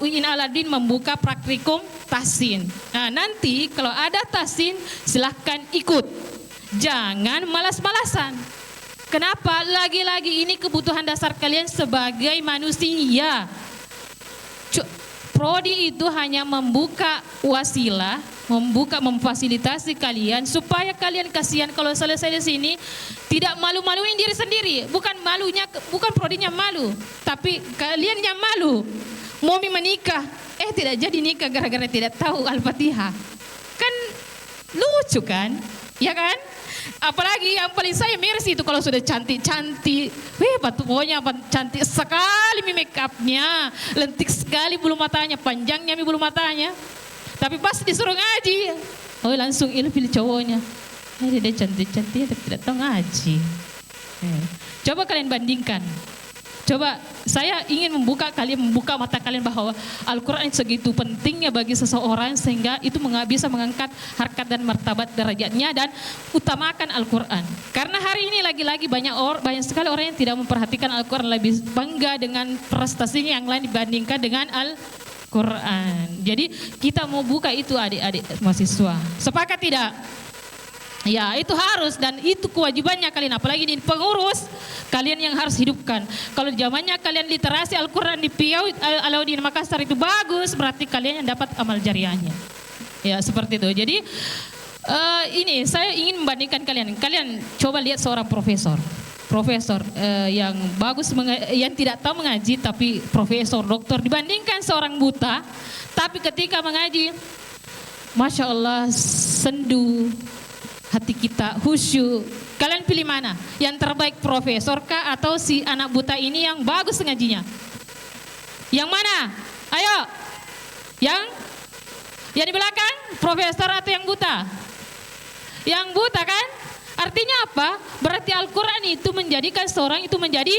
UIN Al-Adin membuka praktikum tahsin. Nah, nanti kalau ada tahsin silahkan ikut. Jangan malas-malasan. Kenapa? Lagi-lagi ini kebutuhan dasar kalian sebagai manusia. Prodi itu hanya membuka wasilah, memfasilitasi kalian supaya kalian kasihan kalau selesai di sini tidak malu-maluin diri sendiri. Bukan prodinya malu, tapi kalian yang malu. Mau menikah, tidak jadi nikah gara-gara tidak tahu Al-Fatihah. Kan lucu kan? Ya kan? Apalagi yang paling saya miris itu kalau sudah cantik-cantik. Pokoknya cantik sekali make upnya, lentik sekali bulu matanya, panjangnya bulu matanya. Tapi pas disuruh ngaji, langsung ilfil cowoknya. Dia cantik-cantik tapi tidak tahu ngaji. Coba kalian bandingkan. Coba saya ingin membuka mata kalian bahwa Al-Quran segitu pentingnya bagi seseorang sehingga itu bisa mengangkat harkat dan martabat derajatnya dan utamakan Al-Quran. Karena hari ini lagi-lagi banyak sekali orang yang tidak memperhatikan Al-Quran, lebih bangga dengan prestasinya yang lain dibandingkan dengan Al-Quran. Jadi kita mau buka itu adik-adik mahasiswa. Sepakat tidak? Ya, itu harus dan itu kewajibannya kalian, apalagi di pengurus, kalian yang harus hidupkan. Kalau zamannya kalian literasi Al-Quran di Piau, Alauddin Makassar itu bagus, berarti kalian yang dapat amal jariahnya. Ya, seperti itu. Jadi ini saya ingin membandingkan kalian. Kalian coba lihat seorang profesor yang bagus, yang tidak tahu mengaji tapi profesor, doktor, dibandingkan seorang buta, tapi ketika mengaji, Masya Allah, sendu hati kita, khusyuk. Kalian pilih mana? Yang terbaik profesor kah atau si anak buta ini yang bagus ngajinya? Yang mana? Ayo. Yang di belakang profesor atau yang buta? Yang buta kan? Artinya apa? Berarti Al-Quran itu menjadikan seorang itu menjadi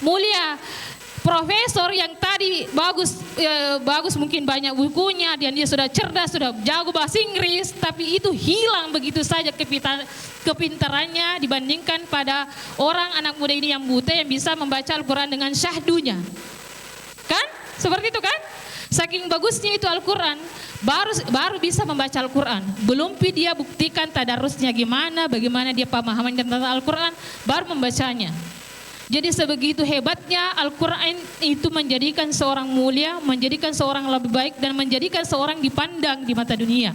mulia. Profesor yang tadi bagus mungkin banyak bukunya dan dia sudah cerdas, sudah jago bahasa Inggris, tapi itu hilang begitu saja kepintarannya dibandingkan pada orang anak muda ini yang buta yang bisa membaca Al-Quran dengan syahdunya. Kan? Seperti itu kan? Saking bagusnya itu Al-Quran, baru bisa membaca Al-Quran. Belum dia buktikan tadarusnya bagaimana dia pemahaman tentang Al-Quran, baru membacanya. Jadi sebegitu hebatnya Al-Quran itu menjadikan seorang mulia, menjadikan seorang lebih baik dan menjadikan seorang dipandang di mata dunia.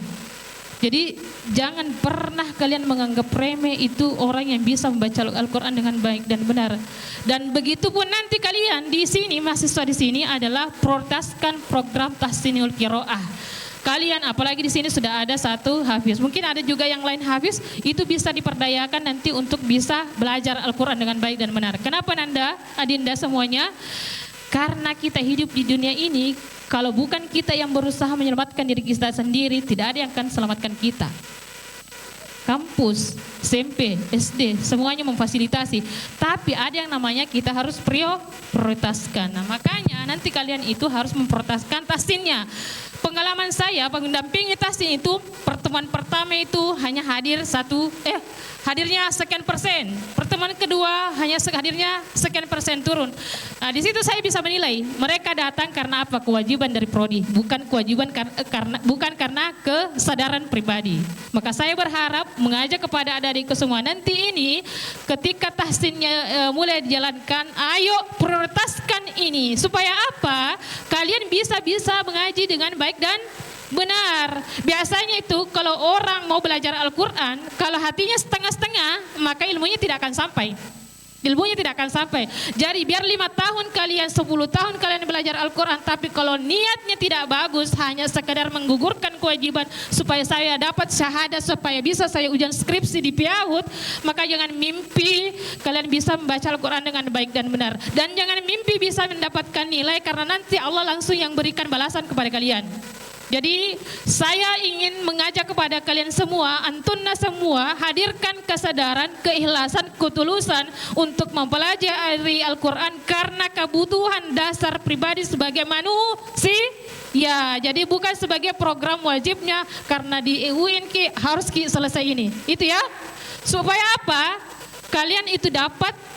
Jadi jangan pernah kalian menganggap remeh itu orang yang bisa membaca Al-Quran dengan baik dan benar. Dan begitu pun nanti kalian di sini, mahasiswa di sini adalah prioritaskan program tahsinul qiraah. Kalian apalagi di sini sudah ada satu hafiz, mungkin ada juga yang lain hafiz, itu bisa diperdayakan nanti untuk bisa belajar Al-Quran dengan baik dan benar. Kenapa Nanda, Adinda semuanya? Karena kita hidup di dunia ini, kalau bukan kita yang berusaha menyelamatkan diri kita sendiri, tidak ada yang akan selamatkan kita. Kampus, SMP, SD, semuanya memfasilitasi. Tapi ada yang namanya kita harus prioritaskan. Nah makanya nanti kalian itu harus memprioritaskan tahsinnya. Pengalaman saya mendampingi tahsin itu, pertemuan pertama itu hanya hadirnya sekian persen. Pertemuan kedua hanya hadirnya sekian persen turun. Nah, di situ saya bisa menilai mereka datang karena apa? Kewajiban dari prodi, bukan kewajiban karena kesadaran pribadi. Maka saya berharap mengajak kepada adik-adikku semua nanti ini ketika tahsinnya mulai dijalankan, ayo prioritaskan ini supaya apa? Kalian bisa mengaji dengan baik dan benar. Biasanya itu kalau orang mau belajar Al-Quran, kalau hatinya setengah-setengah, maka ilmunya tidak akan sampai. Jadi biar 5 tahun kalian, 10 tahun kalian belajar Al-Quran, tapi kalau niatnya tidak bagus, hanya sekadar menggugurkan kewajiban supaya saya dapat syahadat, supaya bisa saya ujian skripsi di Piahut, maka jangan mimpi kalian bisa membaca Al-Quran dengan baik dan benar. Dan jangan mimpi bisa mendapatkan nilai, karena nanti Allah langsung yang berikan balasan kepada kalian. Jadi saya ingin mengajak kepada kalian semua, antunna semua, hadirkan kesadaran, keikhlasan, ketulusan untuk mempelajari Al-Quran karena kebutuhan dasar pribadi sebagai manusia. Ya, jadi bukan sebagai program wajibnya karena di UIN harus selesai ini. Itu ya. Supaya apa? Kalian itu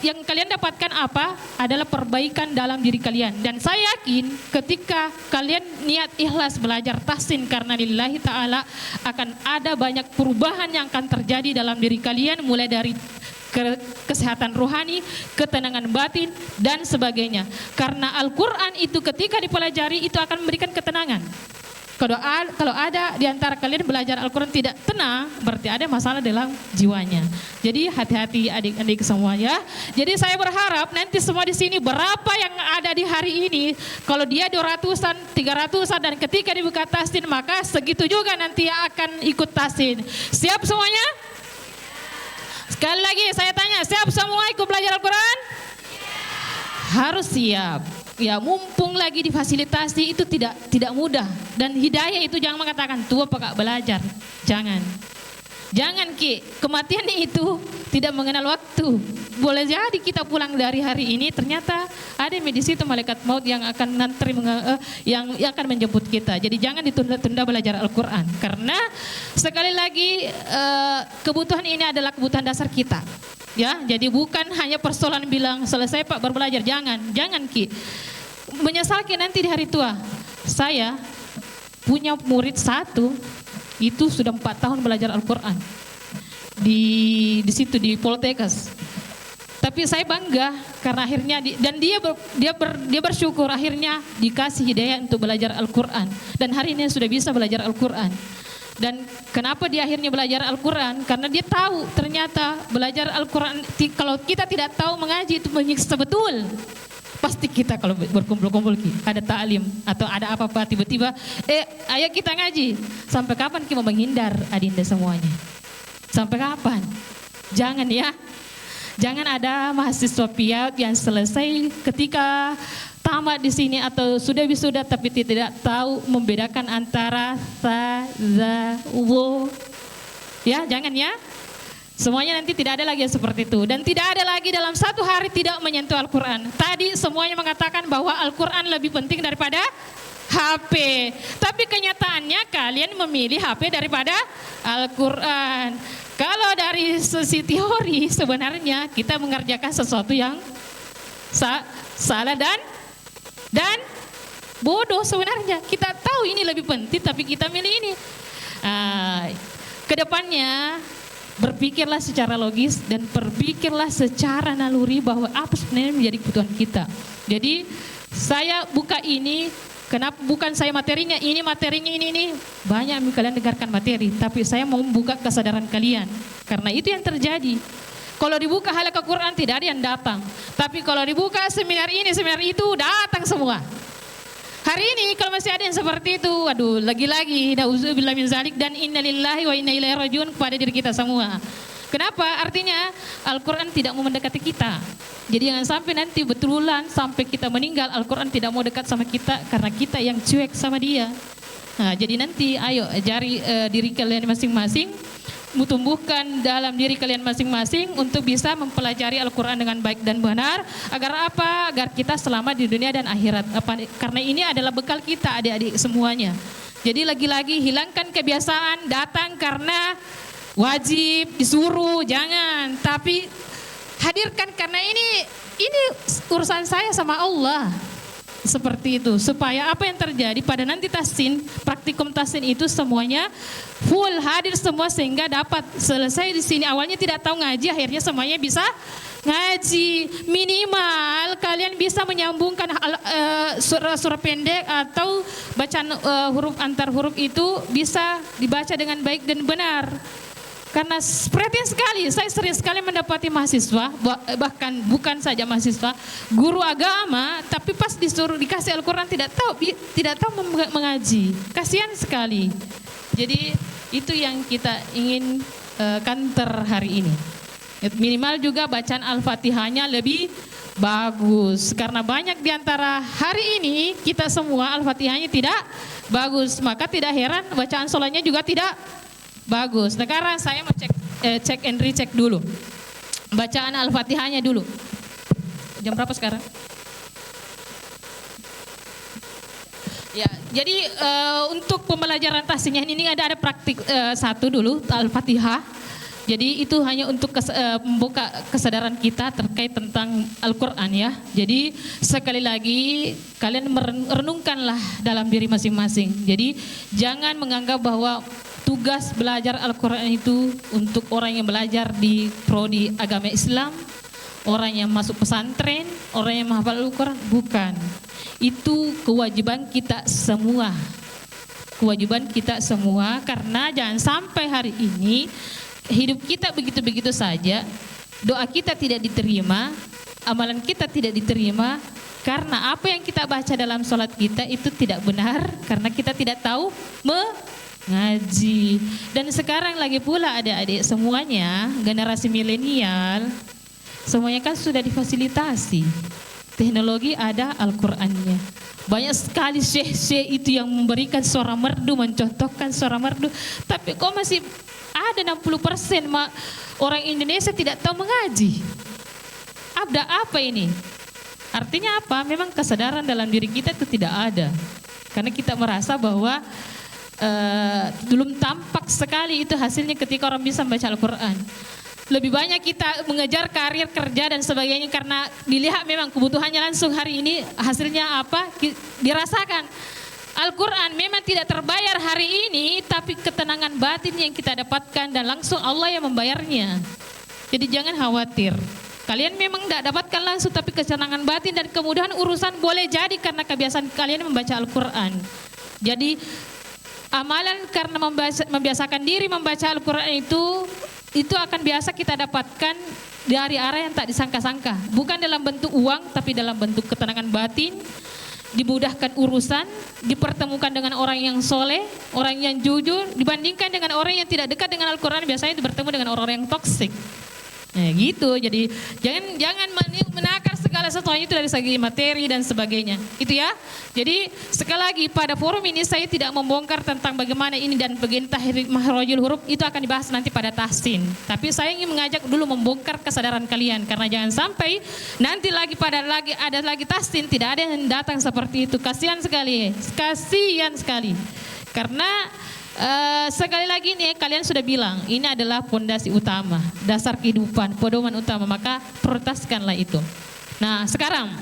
yang kalian dapatkan apa? Adalah perbaikan dalam diri kalian. Dan saya yakin ketika kalian niat ikhlas belajar tahsin karena lillahi ta'ala, akan ada banyak perubahan yang akan terjadi dalam diri kalian, mulai dari kesehatan rohani, ketenangan batin, dan sebagainya. Karena Al-Quran itu ketika dipelajari itu akan memberikan ketenangan. Kalau ada di antara kalian belajar Al-Quran tidak tenang, berarti ada masalah dalam jiwanya. Jadi hati-hati adik-adik semua ya. Jadi saya berharap nanti semua di sini berapa yang ada di hari ini, kalau dia 200-an, 300-an, dan ketika dibuka tasin maka segitu juga nanti akan ikut tasin. Siap semuanya? Sekali lagi saya tanya, siap semua ikut belajar Al-Quran? Harus siap. Ya, mumpung lagi difasilitasi itu tidak mudah, dan hidayah itu jangan mengatakan tua pakak belajar, jangan Ki, kematian itu tidak mengenal waktu. Boleh jadi kita pulang dari hari ini ternyata ada di situ malaikat maut yang akan nanti yang akan menjemput kita. Jadi jangan ditunda-tunda belajar Al-Quran, karena sekali lagi kebutuhan ini adalah kebutuhan dasar kita. Ya, jadi bukan hanya persoalan bilang selesai Pak baru belajar, jangan Ki. Menyesal Ki nanti di hari tua. Saya punya murid satu itu sudah 4 tahun belajar Al-Quran di situ di Poltekkes. Tapi saya bangga karena akhirnya dia bersyukur akhirnya dikasih hidayah untuk belajar Al-Quran, dan hari ini sudah bisa belajar Al-Quran. Dan kenapa dia akhirnya belajar Al-Quran? Karena dia tahu ternyata belajar Al-Quran, kalau kita tidak tahu mengaji itu menyiksa betul. Pasti kita kalau berkumpul-kumpul ada ta'lim atau ada apa-apa tiba-tiba ayo kita ngaji. Sampai kapan kita mau menghindar adinda semuanya? Sampai kapan? Jangan ya. Jangan ada mahasiswa piat yang selesai ketika tamat di sini atau sudah wisuda tapi tidak tahu membedakan antara sa, za, wo. Ya, jangan ya. Semuanya nanti tidak ada lagi yang seperti itu. Dan tidak ada lagi dalam satu hari tidak menyentuh Al-Quran. Tadi semuanya mengatakan bahwa Al-Quran lebih penting daripada HP. Tapi kenyataannya kalian memilih HP daripada Al-Quran. Kalau dari sisi teori sebenarnya kita mengerjakan sesuatu yang salah dan bodoh sebenarnya. Kita tahu ini lebih penting tapi kita milih ini. Kedepannya berpikirlah secara logis dan berpikirlah secara naluri bahwa apa sebenarnya menjadi kebutuhan kita. Jadi saya buka ini, kenapa bukan saya materinya, ini materinya ini banyak kalian dengarkan materi, tapi saya mau membuka kesadaran kalian karena itu yang terjadi. Kalau dibuka halaqah Quran tidak ada yang datang, tapi kalau dibuka seminar ini seminar itu datang semua. Hari ini kalau masih ada yang seperti itu, aduh lagi-lagi nauzubillah min zalik dan innalillahi wa inna ilaihi rajiun kepada diri kita semua. Kenapa? Artinya Al-Quran tidak mau mendekati kita. Jadi jangan sampai nanti betulan sampai kita meninggal Al-Quran tidak mau dekat sama kita karena kita yang cuek sama dia. Nah, jadi nanti ayo jari diri kalian masing-masing, tumbuhkan dalam diri kalian masing-masing untuk bisa mempelajari Al-Quran dengan baik dan benar. Agar apa? Agar kita selamat di dunia dan akhirat. Karena ini adalah bekal kita adik-adik semuanya. Jadi lagi-lagi hilangkan kebiasaan datang karena wajib, disuruh, jangan. Tapi hadirkan karena ini urusan saya sama Allah. Seperti itu, supaya apa yang terjadi pada nanti tasin, praktikum tasin itu semuanya full hadir semua sehingga dapat selesai di sini. Awalnya tidak tahu ngaji, akhirnya semuanya bisa ngaji. Minimal kalian bisa menyambungkan surah-surah pendek atau bacaan huruf antar huruf itu bisa dibaca dengan baik dan benar. Karena perhatian sekali, saya sering sekali mendapati mahasiswa, bahkan bukan saja mahasiswa, guru agama, tapi pas dikasih Al-Quran tidak tahu mengaji. Kasihan sekali. Jadi itu yang kita ingin kanter hari ini. Minimal juga bacaan Al-Fatihahnya lebih bagus. Karena banyak diantara hari ini kita semua Al-Fatihahnya tidak bagus. Maka tidak heran bacaan sholatnya juga tidak bagus. Sekarang saya mau cek and recheck dulu. Bacaan Al-Fatihahnya dulu. Jam berapa sekarang? Ya, jadi untuk pembelajaran tahsinnya ini ada praktik satu dulu Al-Fatihah. Jadi itu hanya untuk membuka kesadaran kita terkait tentang Al-Quran ya. Jadi sekali lagi kalian merenungkanlah dalam diri masing-masing. Jadi jangan menganggap bahwa tugas belajar Al-Quran itu untuk orang yang belajar di prodi agama Islam, orang yang masuk pesantren, orang yang menghafal Al-Quran, bukan. Itu kewajiban kita semua. Kewajiban kita semua, karena jangan sampai hari ini hidup kita begitu-begitu saja, doa kita tidak diterima, amalan kita tidak diterima, karena apa yang kita baca dalam sholat kita itu tidak benar, karena kita tidak tahu mengaji. Dan sekarang lagi pula adik-adik semuanya, generasi milenial, semuanya kan sudah difasilitasi. Teknologi ada, Al-Qur'annya. Banyak sekali syekh-syekh itu yang memberikan suara merdu, mencontohkan suara merdu. Tapi kok masih ada 60% orang Indonesia tidak tahu mengaji. Ada apa ini? Artinya apa? Memang kesadaran dalam diri kita itu tidak ada. Karena kita merasa bahwa belum tampak sekali itu hasilnya ketika orang bisa membaca Al-Quran. Lebih banyak kita mengejar karir, kerja dan sebagainya karena dilihat memang kebutuhannya langsung hari ini, hasilnya apa dirasakan. Al-Quran memang tidak terbayar hari ini, tapi ketenangan batin yang kita dapatkan dan langsung Allah yang membayarnya. Jadi jangan khawatir. Kalian memang tidak dapatkan langsung, tapi ketenangan batin dan kemudahan urusan boleh jadi karena kebiasaan kalian membaca Al-Quran. Jadi amalan karena membiasakan diri membaca Al-Quran itu akan biasa kita dapatkan dari arah yang tak disangka-sangka. Bukan dalam bentuk uang, tapi dalam bentuk ketenangan batin, dimudahkan urusan, dipertemukan dengan orang yang soleh, orang yang jujur, dibandingkan dengan orang yang tidak dekat dengan Al-Quran, biasanya bertemu dengan orang-orang yang toksik. Nah gitu, jadi jangan menakar segala sesuatu itu dari segi materi dan sebagainya. Itu ya. Jadi sekali lagi pada forum ini saya tidak membongkar tentang bagaimana ini dan bagian tahrir makhrajul huruf, itu akan dibahas nanti pada tahsin. Tapi saya ingin mengajak dulu membongkar kesadaran kalian, karena jangan sampai nanti ada lagi tahsin tidak ada yang datang seperti itu. Kasihan sekali. Karena sekali lagi nih kalian sudah bilang ini adalah fondasi utama, dasar kehidupan, pedoman utama, maka prioritaskanlah itu. Nah sekarang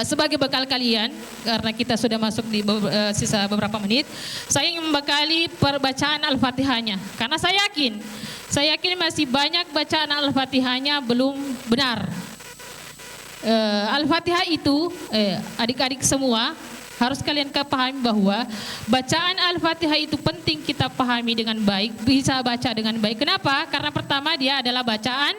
sebagai bekal kalian, karena kita sudah masuk di sisa beberapa menit, saya ingin membekali perbacaan Al-Fatihahnya, karena saya yakin masih banyak bacaan Al-Fatihahnya belum benar. Al-Fatihah itu adik-adik semua harus kalian pahami bahwa bacaan Al-Fatihah itu penting kita pahami dengan baik, bisa baca dengan baik. Kenapa? Karena pertama dia adalah bacaan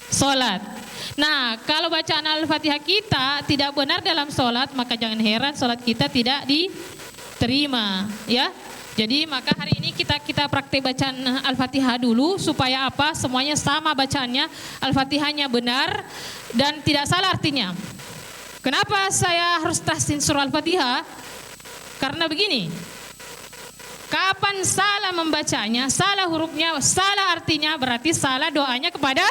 solat. Nah, kalau bacaan Al-Fatihah kita tidak benar dalam solat, maka jangan heran solat kita tidak diterima, ya. Jadi maka hari ini kita praktek bacaan Al-Fatihah dulu supaya apa? Semuanya sama bacaannya, Al-Fatihahnya benar dan tidak salah artinya. Kenapa saya harus tahsin surah Al-Fatihah? Karena begini, kapan salah membacanya, salah hurufnya, salah artinya, berarti salah doanya kepada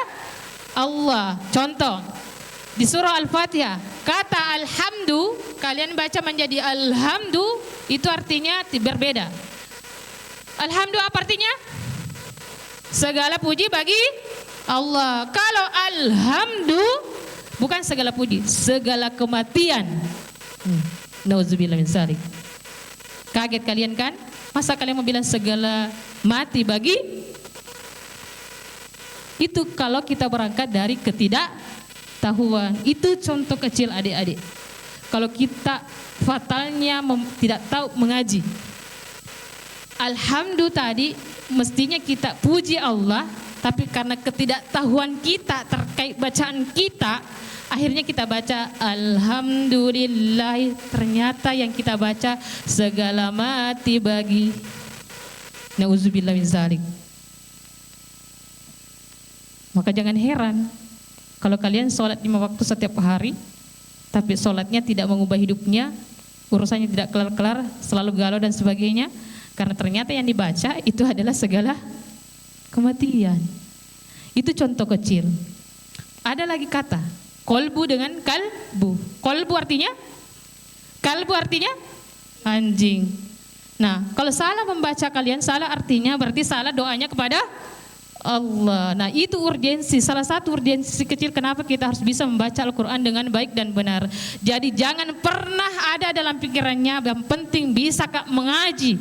Allah. Contoh, di surah Al-Fatihah, kata alhamdu, kalian baca menjadi alhamdu, itu artinya berbeda. Alhamdu apa artinya? Segala puji bagi Allah. Kalau alhamdu, bukan segala puji, segala kematian. Nauzubillah min dzalik. Kaget kalian kan? Masa kalian mau bilang segala mati bagi? Itu kalau kita berangkat dari ketidaktahuan. Itu contoh kecil adik-adik. Kalau kita fatalnya tidak tahu mengaji. Alhamdulillah tadi mestinya kita puji Allah, tapi karena ketidaktahuan kita terkait bacaan kita, akhirnya kita baca alhamdulillah, ternyata yang kita baca segala mati bagi. Nauzubillah min dzalik. Maka jangan heran kalau kalian sholat 5 waktu setiap hari, tapi sholatnya tidak mengubah hidupnya, urusannya tidak kelar-kelar, selalu galau dan sebagainya, karena ternyata yang dibaca itu adalah segala kematian. Itu contoh kecil. Ada lagi kata kolbu dengan kalbu. Kolbu artinya? Kalbu artinya? Anjing. Nah, kalau salah membaca kalian, salah artinya berarti salah doanya kepada Allah. Nah, itu urgensi, salah satu urgensi kecil kenapa kita harus bisa membaca Al-Quran dengan baik dan benar. Jadi jangan pernah ada dalam pikirannya yang penting bisa mengaji.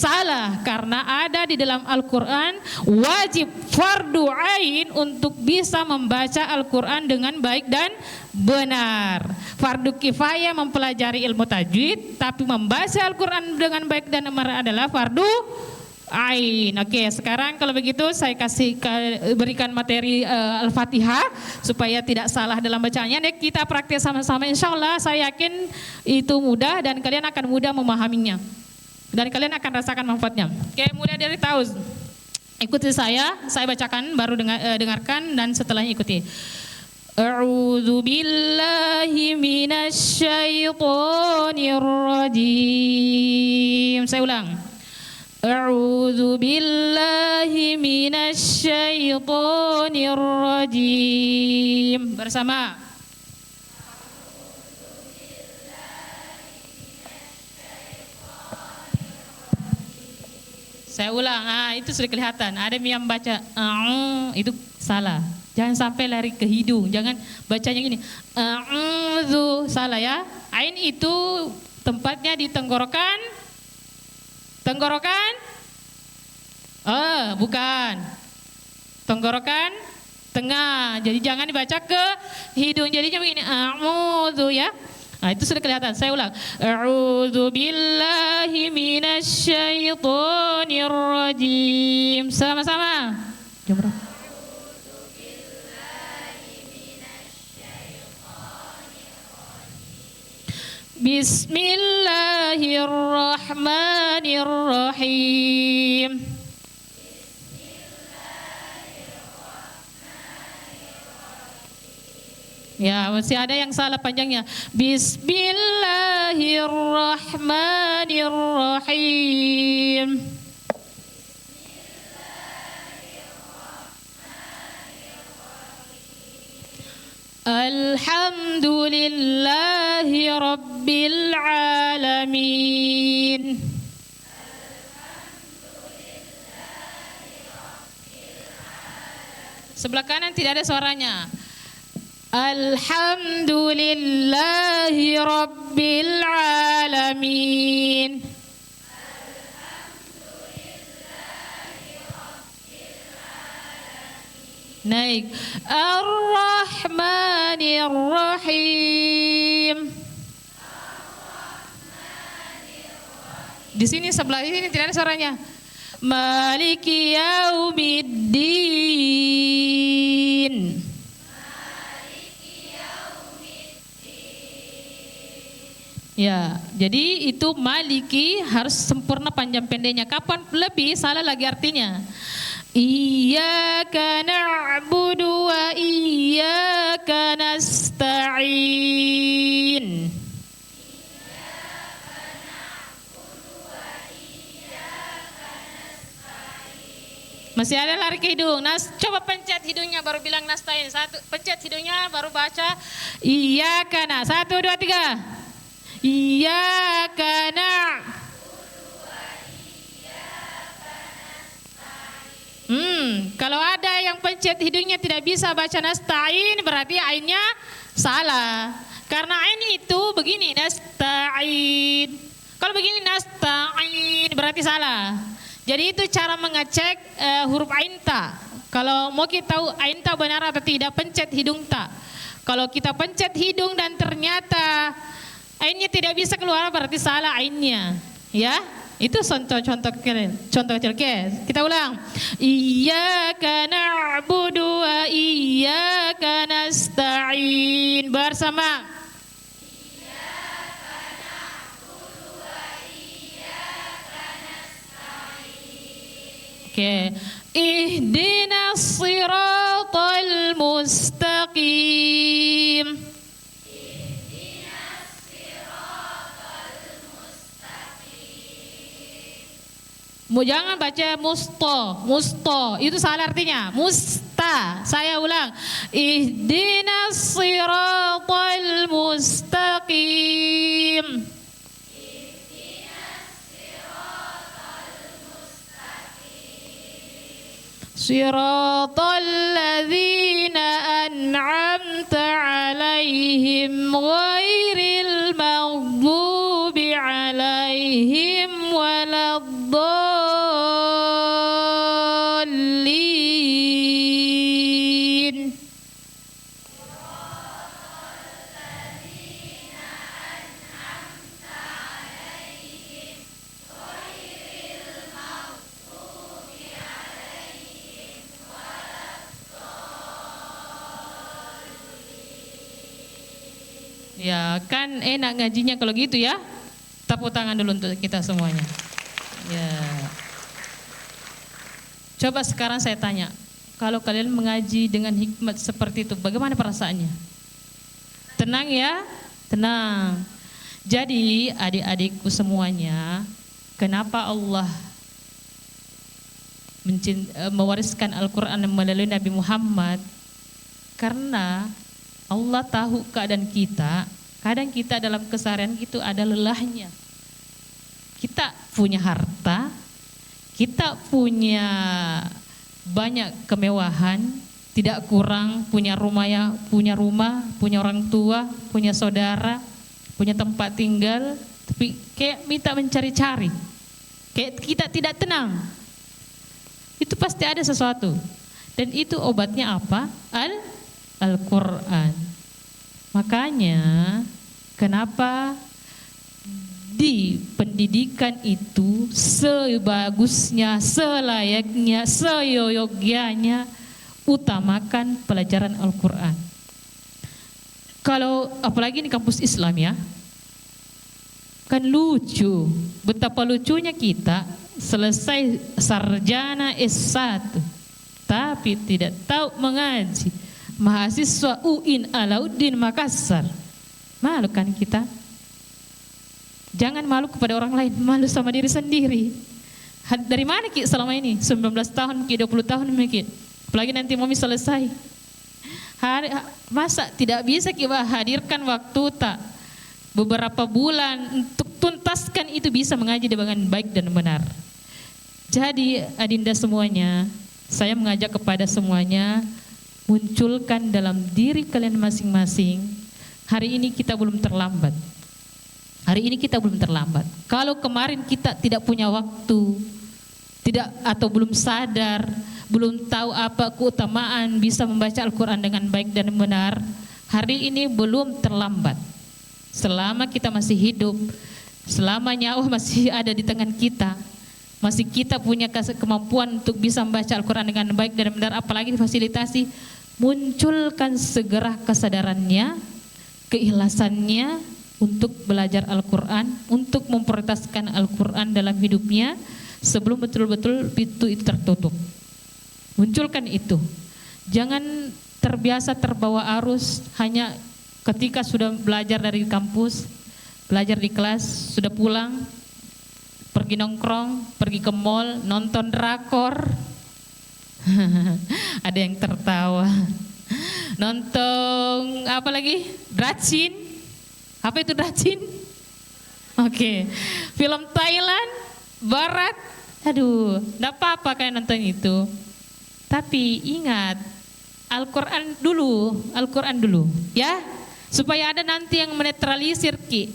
salah karena ada di dalam Al-Quran wajib fardu ain untuk bisa membaca Al-Quran dengan baik dan benar. Fardu kifayah mempelajari ilmu tajwid, tapi membaca Al-Quran dengan baik dan benar adalah fardu ain. Oke, sekarang kalau begitu saya berikan materi Al-Fatihah supaya tidak salah dalam bacaannya. Nek kita praktis sama-sama, insya Allah saya yakin itu mudah dan kalian akan mudah memahaminya dan kalian akan rasakan manfaatnya. Oke, mulai dari Tauz. Ikuti saya bacakan, baru dengarkan dan setelahnya ikuti. A'udzu billahi minasy syaithanir rajim. Saya ulang. A'udzu billahi minasy syaithanir rajim. Bersama. Saya ulang. Itu sudah kelihatan. Ada yang baca itu salah. Jangan sampai lari ke hidung. Jangan bacanya gini. A'udzu, salah ya. Ain itu tempatnya di tenggorokan. Tenggorokan? Bukan. Tenggorokan tengah. Jadi jangan dibaca ke hidung. Jadinya begini. A'udzu ya. Nah, itu sudah kelihatan. Saya ulang. A'udzu billahi minasy syaithanir rajim. Sama-sama. Jom bro. Bismillahirrahmanirrahim. Ya, masih ada yang salah panjangnya. Bismillahirrahmanirrahim. Alhamdulillahi Rabbil Alamin. Sebelah kanan tidak ada suaranya. Alhamdulillahi Rabbil Alamin. Naik. Ar-Rahmanir-Rahim. Di sini sebelah ini tidak ada suaranya. Maliki yaumiddin. Ya, jadi itu maliki harus sempurna panjang pendeknya. Kapan lebih salah lagi artinya. Iyyaka na'budu wa iyyaka nasta'in. Masih ada lari ke hidung. Coba pencet hidungnya baru bilang nasta'in. Satu, pencet hidungnya baru baca iyyaka na. 1, 2, 3. Iyyaka na'budu. Kalau ada yang pencet hidungnya tidak bisa baca nasta'in, berarti ainnya salah. Karena ain itu begini, nasta'in. Kalau begini nasta'in berarti salah. Jadi itu cara mengecek huruf ain ta. Kalau mau kita tahu ain ta benar atau tidak, pencet hidung ta. Kalau kita pencet hidung dan ternyata ainnya tidak bisa keluar, berarti salah ainnya. Ya. Itu contoh kecil. Kita ulang. Iyyaka na'budu wa iyyaka nasta'in. Bersama. Iyyaka na'budu wa iyyaka nasta'in. Oke. Ihdinas siratal mustaqim. Jangan baca musto, itu salah artinya. Musta, saya ulang. Ihdinas siratal mustaqim. Siratal ladzina an'amta alaihim ghairil maghdubi alaihim waladdallin. Ya, kan enak ngajinya kalau gitu ya. Tepuk tangan dulu untuk kita semuanya. Ya. Coba sekarang saya tanya, kalau kalian mengaji dengan hikmat seperti itu, bagaimana perasaannya? Tenang ya, tenang. Jadi adik-adikku semuanya, kenapa Allah mewariskan Al-Quran melalui Nabi Muhammad? Karena Allah tahu keadaan kita. Kadang kita dalam keseharian itu ada lelahnya. Kita punya harta, kita punya banyak kemewahan, tidak kurang, punya rumah, punya orang tua, punya saudara, punya tempat tinggal, tapi kayak minta mencari-cari, kayak kita tidak tenang. Itu pasti ada sesuatu. Dan itu obatnya apa? Al-Quran. Makanya kenapa di pendidikan itu sebagusnya, selayaknya, seyoyogyanya utamakan pelajaran Al-Quran. Kalau apalagi di kampus Islam ya, kan lucu, betapa lucunya kita selesai sarjana S1 tapi tidak tahu mengaji. Mahasiswa UIN Alauddin Makassar. Malu kan kita? Jangan malu kepada orang lain, malu sama diri sendiri. Dari mana Ki selama ini? 19 tahun Ki, 20 tahun Ki. Apalagi nanti mau selesai. Masa tidak bisa Ki hadirkan waktu tak beberapa bulan untuk tuntaskan itu bisa mengaji dengan baik dan benar. Jadi adinda semuanya, saya mengajak kepada semuanya, munculkan dalam diri kalian masing-masing. Hari ini kita belum terlambat. Hari ini kita belum terlambat. Kalau kemarin kita tidak punya waktu, tidak atau belum sadar, belum tahu apa keutamaan bisa membaca Al-Quran dengan baik dan benar, hari ini belum terlambat. Selama kita masih hidup, selama nyawa masih ada di tangan kita, masih kita punya kemampuan untuk bisa membaca Al-Quran dengan baik dan benar, apalagi difasilitasi, munculkan segera kesadarannya, keikhlasannya untuk belajar Al-Quran, untuk memprioritaskan Al-Quran dalam hidupnya sebelum betul-betul pintu itu tertutup. Munculkan itu. Jangan terbiasa terbawa arus hanya ketika sudah belajar dari kampus, belajar di kelas, sudah pulang, pergi nongkrong, pergi ke mall, nonton drakor. Ada yang tertawa. Nonton apa lagi? Dracin. Apa itu dracin? Oke. Film Thailand, Barat. Aduh, enggak apa-apa kalian nonton itu. Tapi ingat, Al-Quran dulu, ya. Supaya ada nanti yang menetralisir Ki.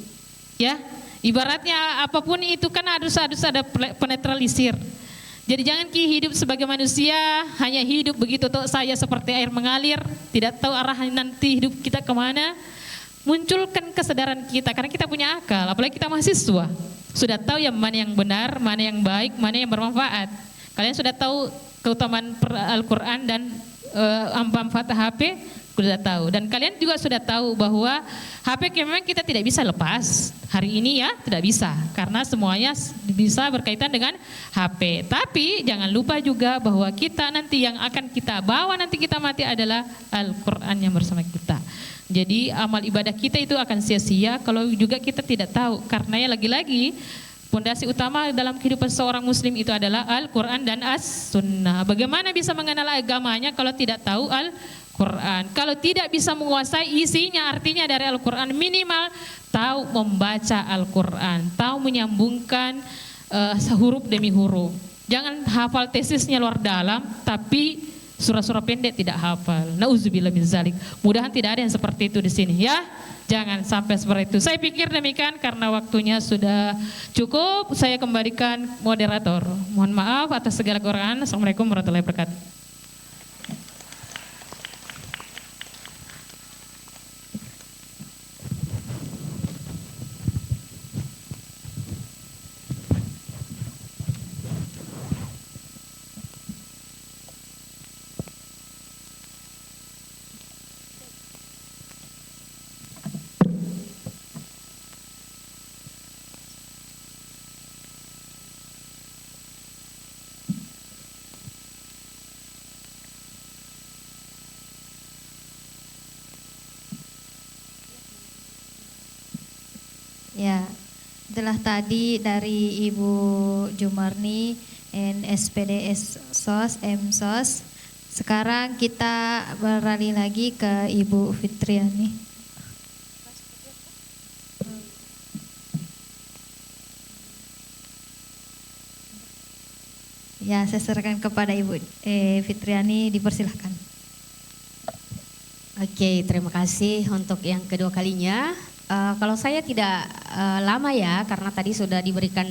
Ya. Ibaratnya apapun itu kan harus ada penetralisir. Jadi jangan Ki hidup sebagai manusia, hanya hidup begitu toh saya seperti air mengalir, tidak tahu arah nanti hidup kita kemana. Munculkan kesadaran kita, karena kita punya akal, apalagi kita mahasiswa. Sudah tahu ya mana yang benar, mana yang baik, mana yang bermanfaat. Kalian sudah tahu keutamaan Al-Quran dan manfaat HP, sudah tahu. Dan kalian juga sudah tahu bahwa HP memang kita tidak bisa lepas. Hari ini ya tidak bisa, karena semuanya bisa berkaitan dengan HP. Tapi jangan lupa juga bahwa kita nanti yang akan kita bawa nanti kita mati adalah Al-Quran yang bersama kita. Jadi amal ibadah kita itu akan sia-sia kalau juga kita tidak tahu. Karena ya lagi-lagi pondasi utama dalam kehidupan seorang muslim itu adalah Al-Quran dan As-Sunnah. Bagaimana bisa mengenal agamanya kalau tidak tahu Al-Quran? Kalau tidak bisa menguasai isinya, artinya dari Al-Quran minimal tahu membaca Al-Quran, tahu menyambungkan huruf demi huruf. Jangan hafal tesisnya luar dalam tapi surah-surah pendek tidak hafal. Nauzubillah min zalik. Mudahan tidak ada yang seperti itu di sini ya. Jangan sampai seperti itu. Saya pikir demikian karena waktunya sudah cukup. Saya kembalikan moderator. Mohon maaf atas segala kekurangan. Assalamualaikum warahmatullahi wabarakatuh. Ya, itulah tadi dari Ibu Jumarni NSPDS SOS MSOS. Sekarang kita beralih lagi ke Ibu Fitriani. Ya, saya serahkan kepada Ibu Fitriani, dipersilahkan. Oke, terima kasih untuk yang kedua kalinya. Kalau saya tidak lama ya, karena tadi sudah diberikan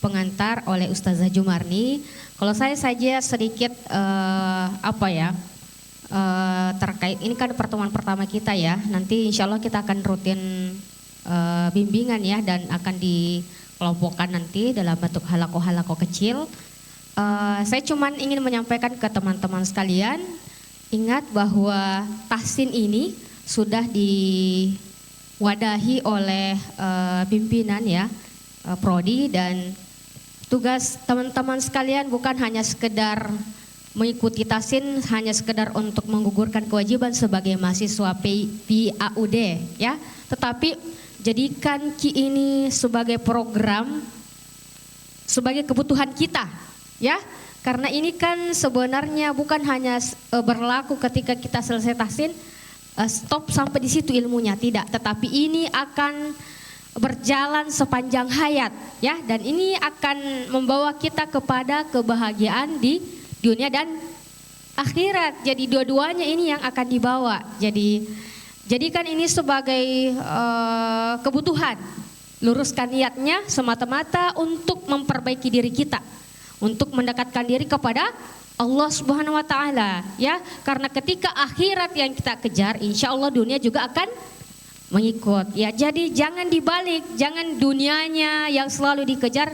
pengantar oleh Ustazah Jumarni. Kalau saya saja sedikit terkait ini kan pertemuan pertama kita ya. Nanti insya Allah kita akan rutin bimbingan ya, dan akan dikelompokkan nanti dalam bentuk halako-halako kecil. Saya cuman ingin menyampaikan ke teman-teman sekalian, ingat bahwa tahsin ini sudah diwadahi oleh pimpinan ya, prodi, dan tugas teman-teman sekalian bukan hanya sekedar mengikuti tahsin, hanya sekedar untuk menggugurkan kewajiban sebagai mahasiswa PAUD ya, tetapi jadikan Ki ini sebagai program, sebagai kebutuhan kita ya, karena ini kan sebenarnya bukan hanya berlaku ketika kita selesai tahsin stop sampai di situ ilmunya, tidak, tetapi ini akan berjalan sepanjang hayat ya, dan ini akan membawa kita kepada kebahagiaan di dunia dan akhirat. Jadi dua-duanya ini yang akan dibawa. Jadi jadikan ini sebagai kebutuhan. Luruskan niatnya semata-mata untuk memperbaiki diri kita, untuk mendekatkan diri kepada Allah Subhanahu wa taala ya. Karena ketika akhirat yang kita kejar, insya Allah dunia juga akan mengikut ya. Jadi jangan dibalik, jangan dunianya yang selalu dikejar,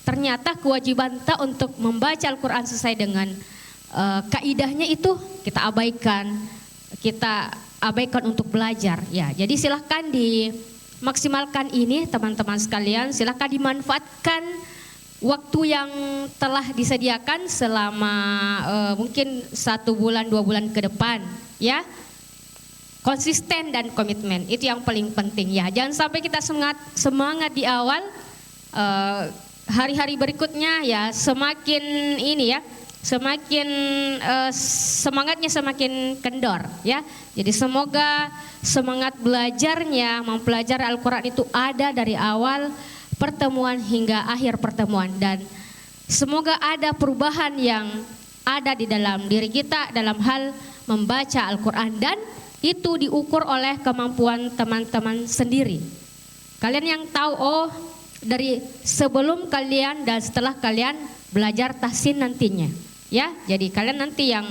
ternyata kewajiban kita untuk membaca Al-Quran sesuai dengan kaidahnya itu kita abaikan untuk belajar ya. Jadi silahkan dimaksimalkan ini teman-teman sekalian, silahkan dimanfaatkan waktu yang telah disediakan selama mungkin 1 bulan 2 bulan ke depan ya. Konsisten dan komitmen, itu yang paling penting ya. Jangan sampai kita semangat di awal, hari-hari berikutnya ya semakin ini ya, semakin semangatnya semakin kendor ya. Jadi semoga semangat belajarnya, mempelajari Al-Quran itu ada dari awal pertemuan hingga akhir pertemuan, dan semoga ada perubahan yang ada di dalam diri kita dalam hal membaca Al-Quran, dan itu diukur oleh kemampuan teman-teman sendiri. Kalian yang tahu, oh dari sebelum kalian dan setelah kalian belajar tahsin nantinya ya. Jadi kalian nanti yang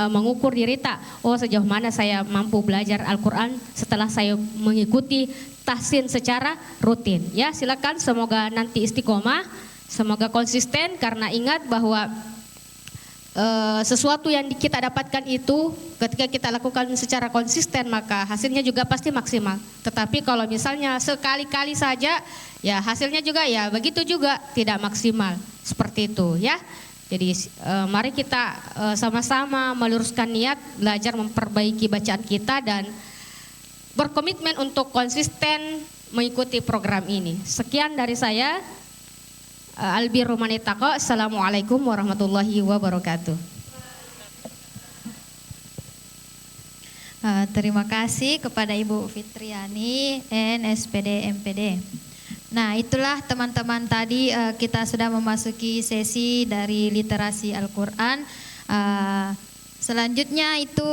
mengukur diri oh sejauh mana saya mampu belajar Al-Quran setelah saya mengikuti tahsin secara rutin ya. Silakan, semoga nanti istiqomah, semoga konsisten, karena ingat bahwa sesuatu yang kita dapatkan itu ketika kita lakukan secara konsisten maka hasilnya juga pasti maksimal. Tetapi kalau misalnya sekali-kali saja ya hasilnya juga ya begitu juga tidak maksimal, seperti itu ya. Jadi mari kita sama-sama meluruskan niat, belajar memperbaiki bacaan kita, dan berkomitmen untuk konsisten mengikuti program ini. Sekian dari saya. Albirru manitaqo. Assalamualaikum warahmatullahi wabarakatuh. Terima kasih kepada Ibu Fitriani NSPD MPD. Nah, itulah teman-teman tadi kita sudah memasuki sesi dari literasi Al-Quran. Selanjutnya itu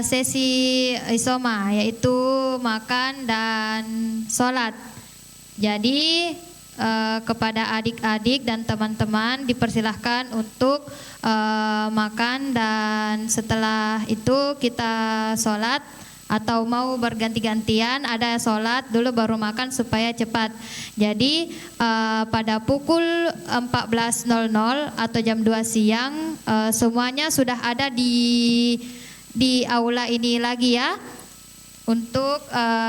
sesi isoma, yaitu makan dan sholat. Jadi kepada adik-adik dan teman-teman dipersilahkan untuk makan, dan setelah itu kita sholat, atau mau berganti-gantian, ada sholat dulu baru makan supaya cepat. Jadi pada pukul 14.00 atau jam 2 siang semuanya sudah ada di aula ini lagi ya, untuk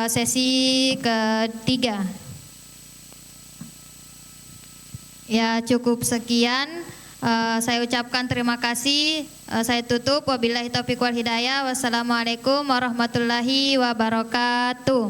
sesi ketiga. Ya, cukup sekian. Saya ucapkan terima kasih. Saya tutup. Wabillahi taufiq wal hidayah. Wassalamualaikum warahmatullahi wabarakatuh.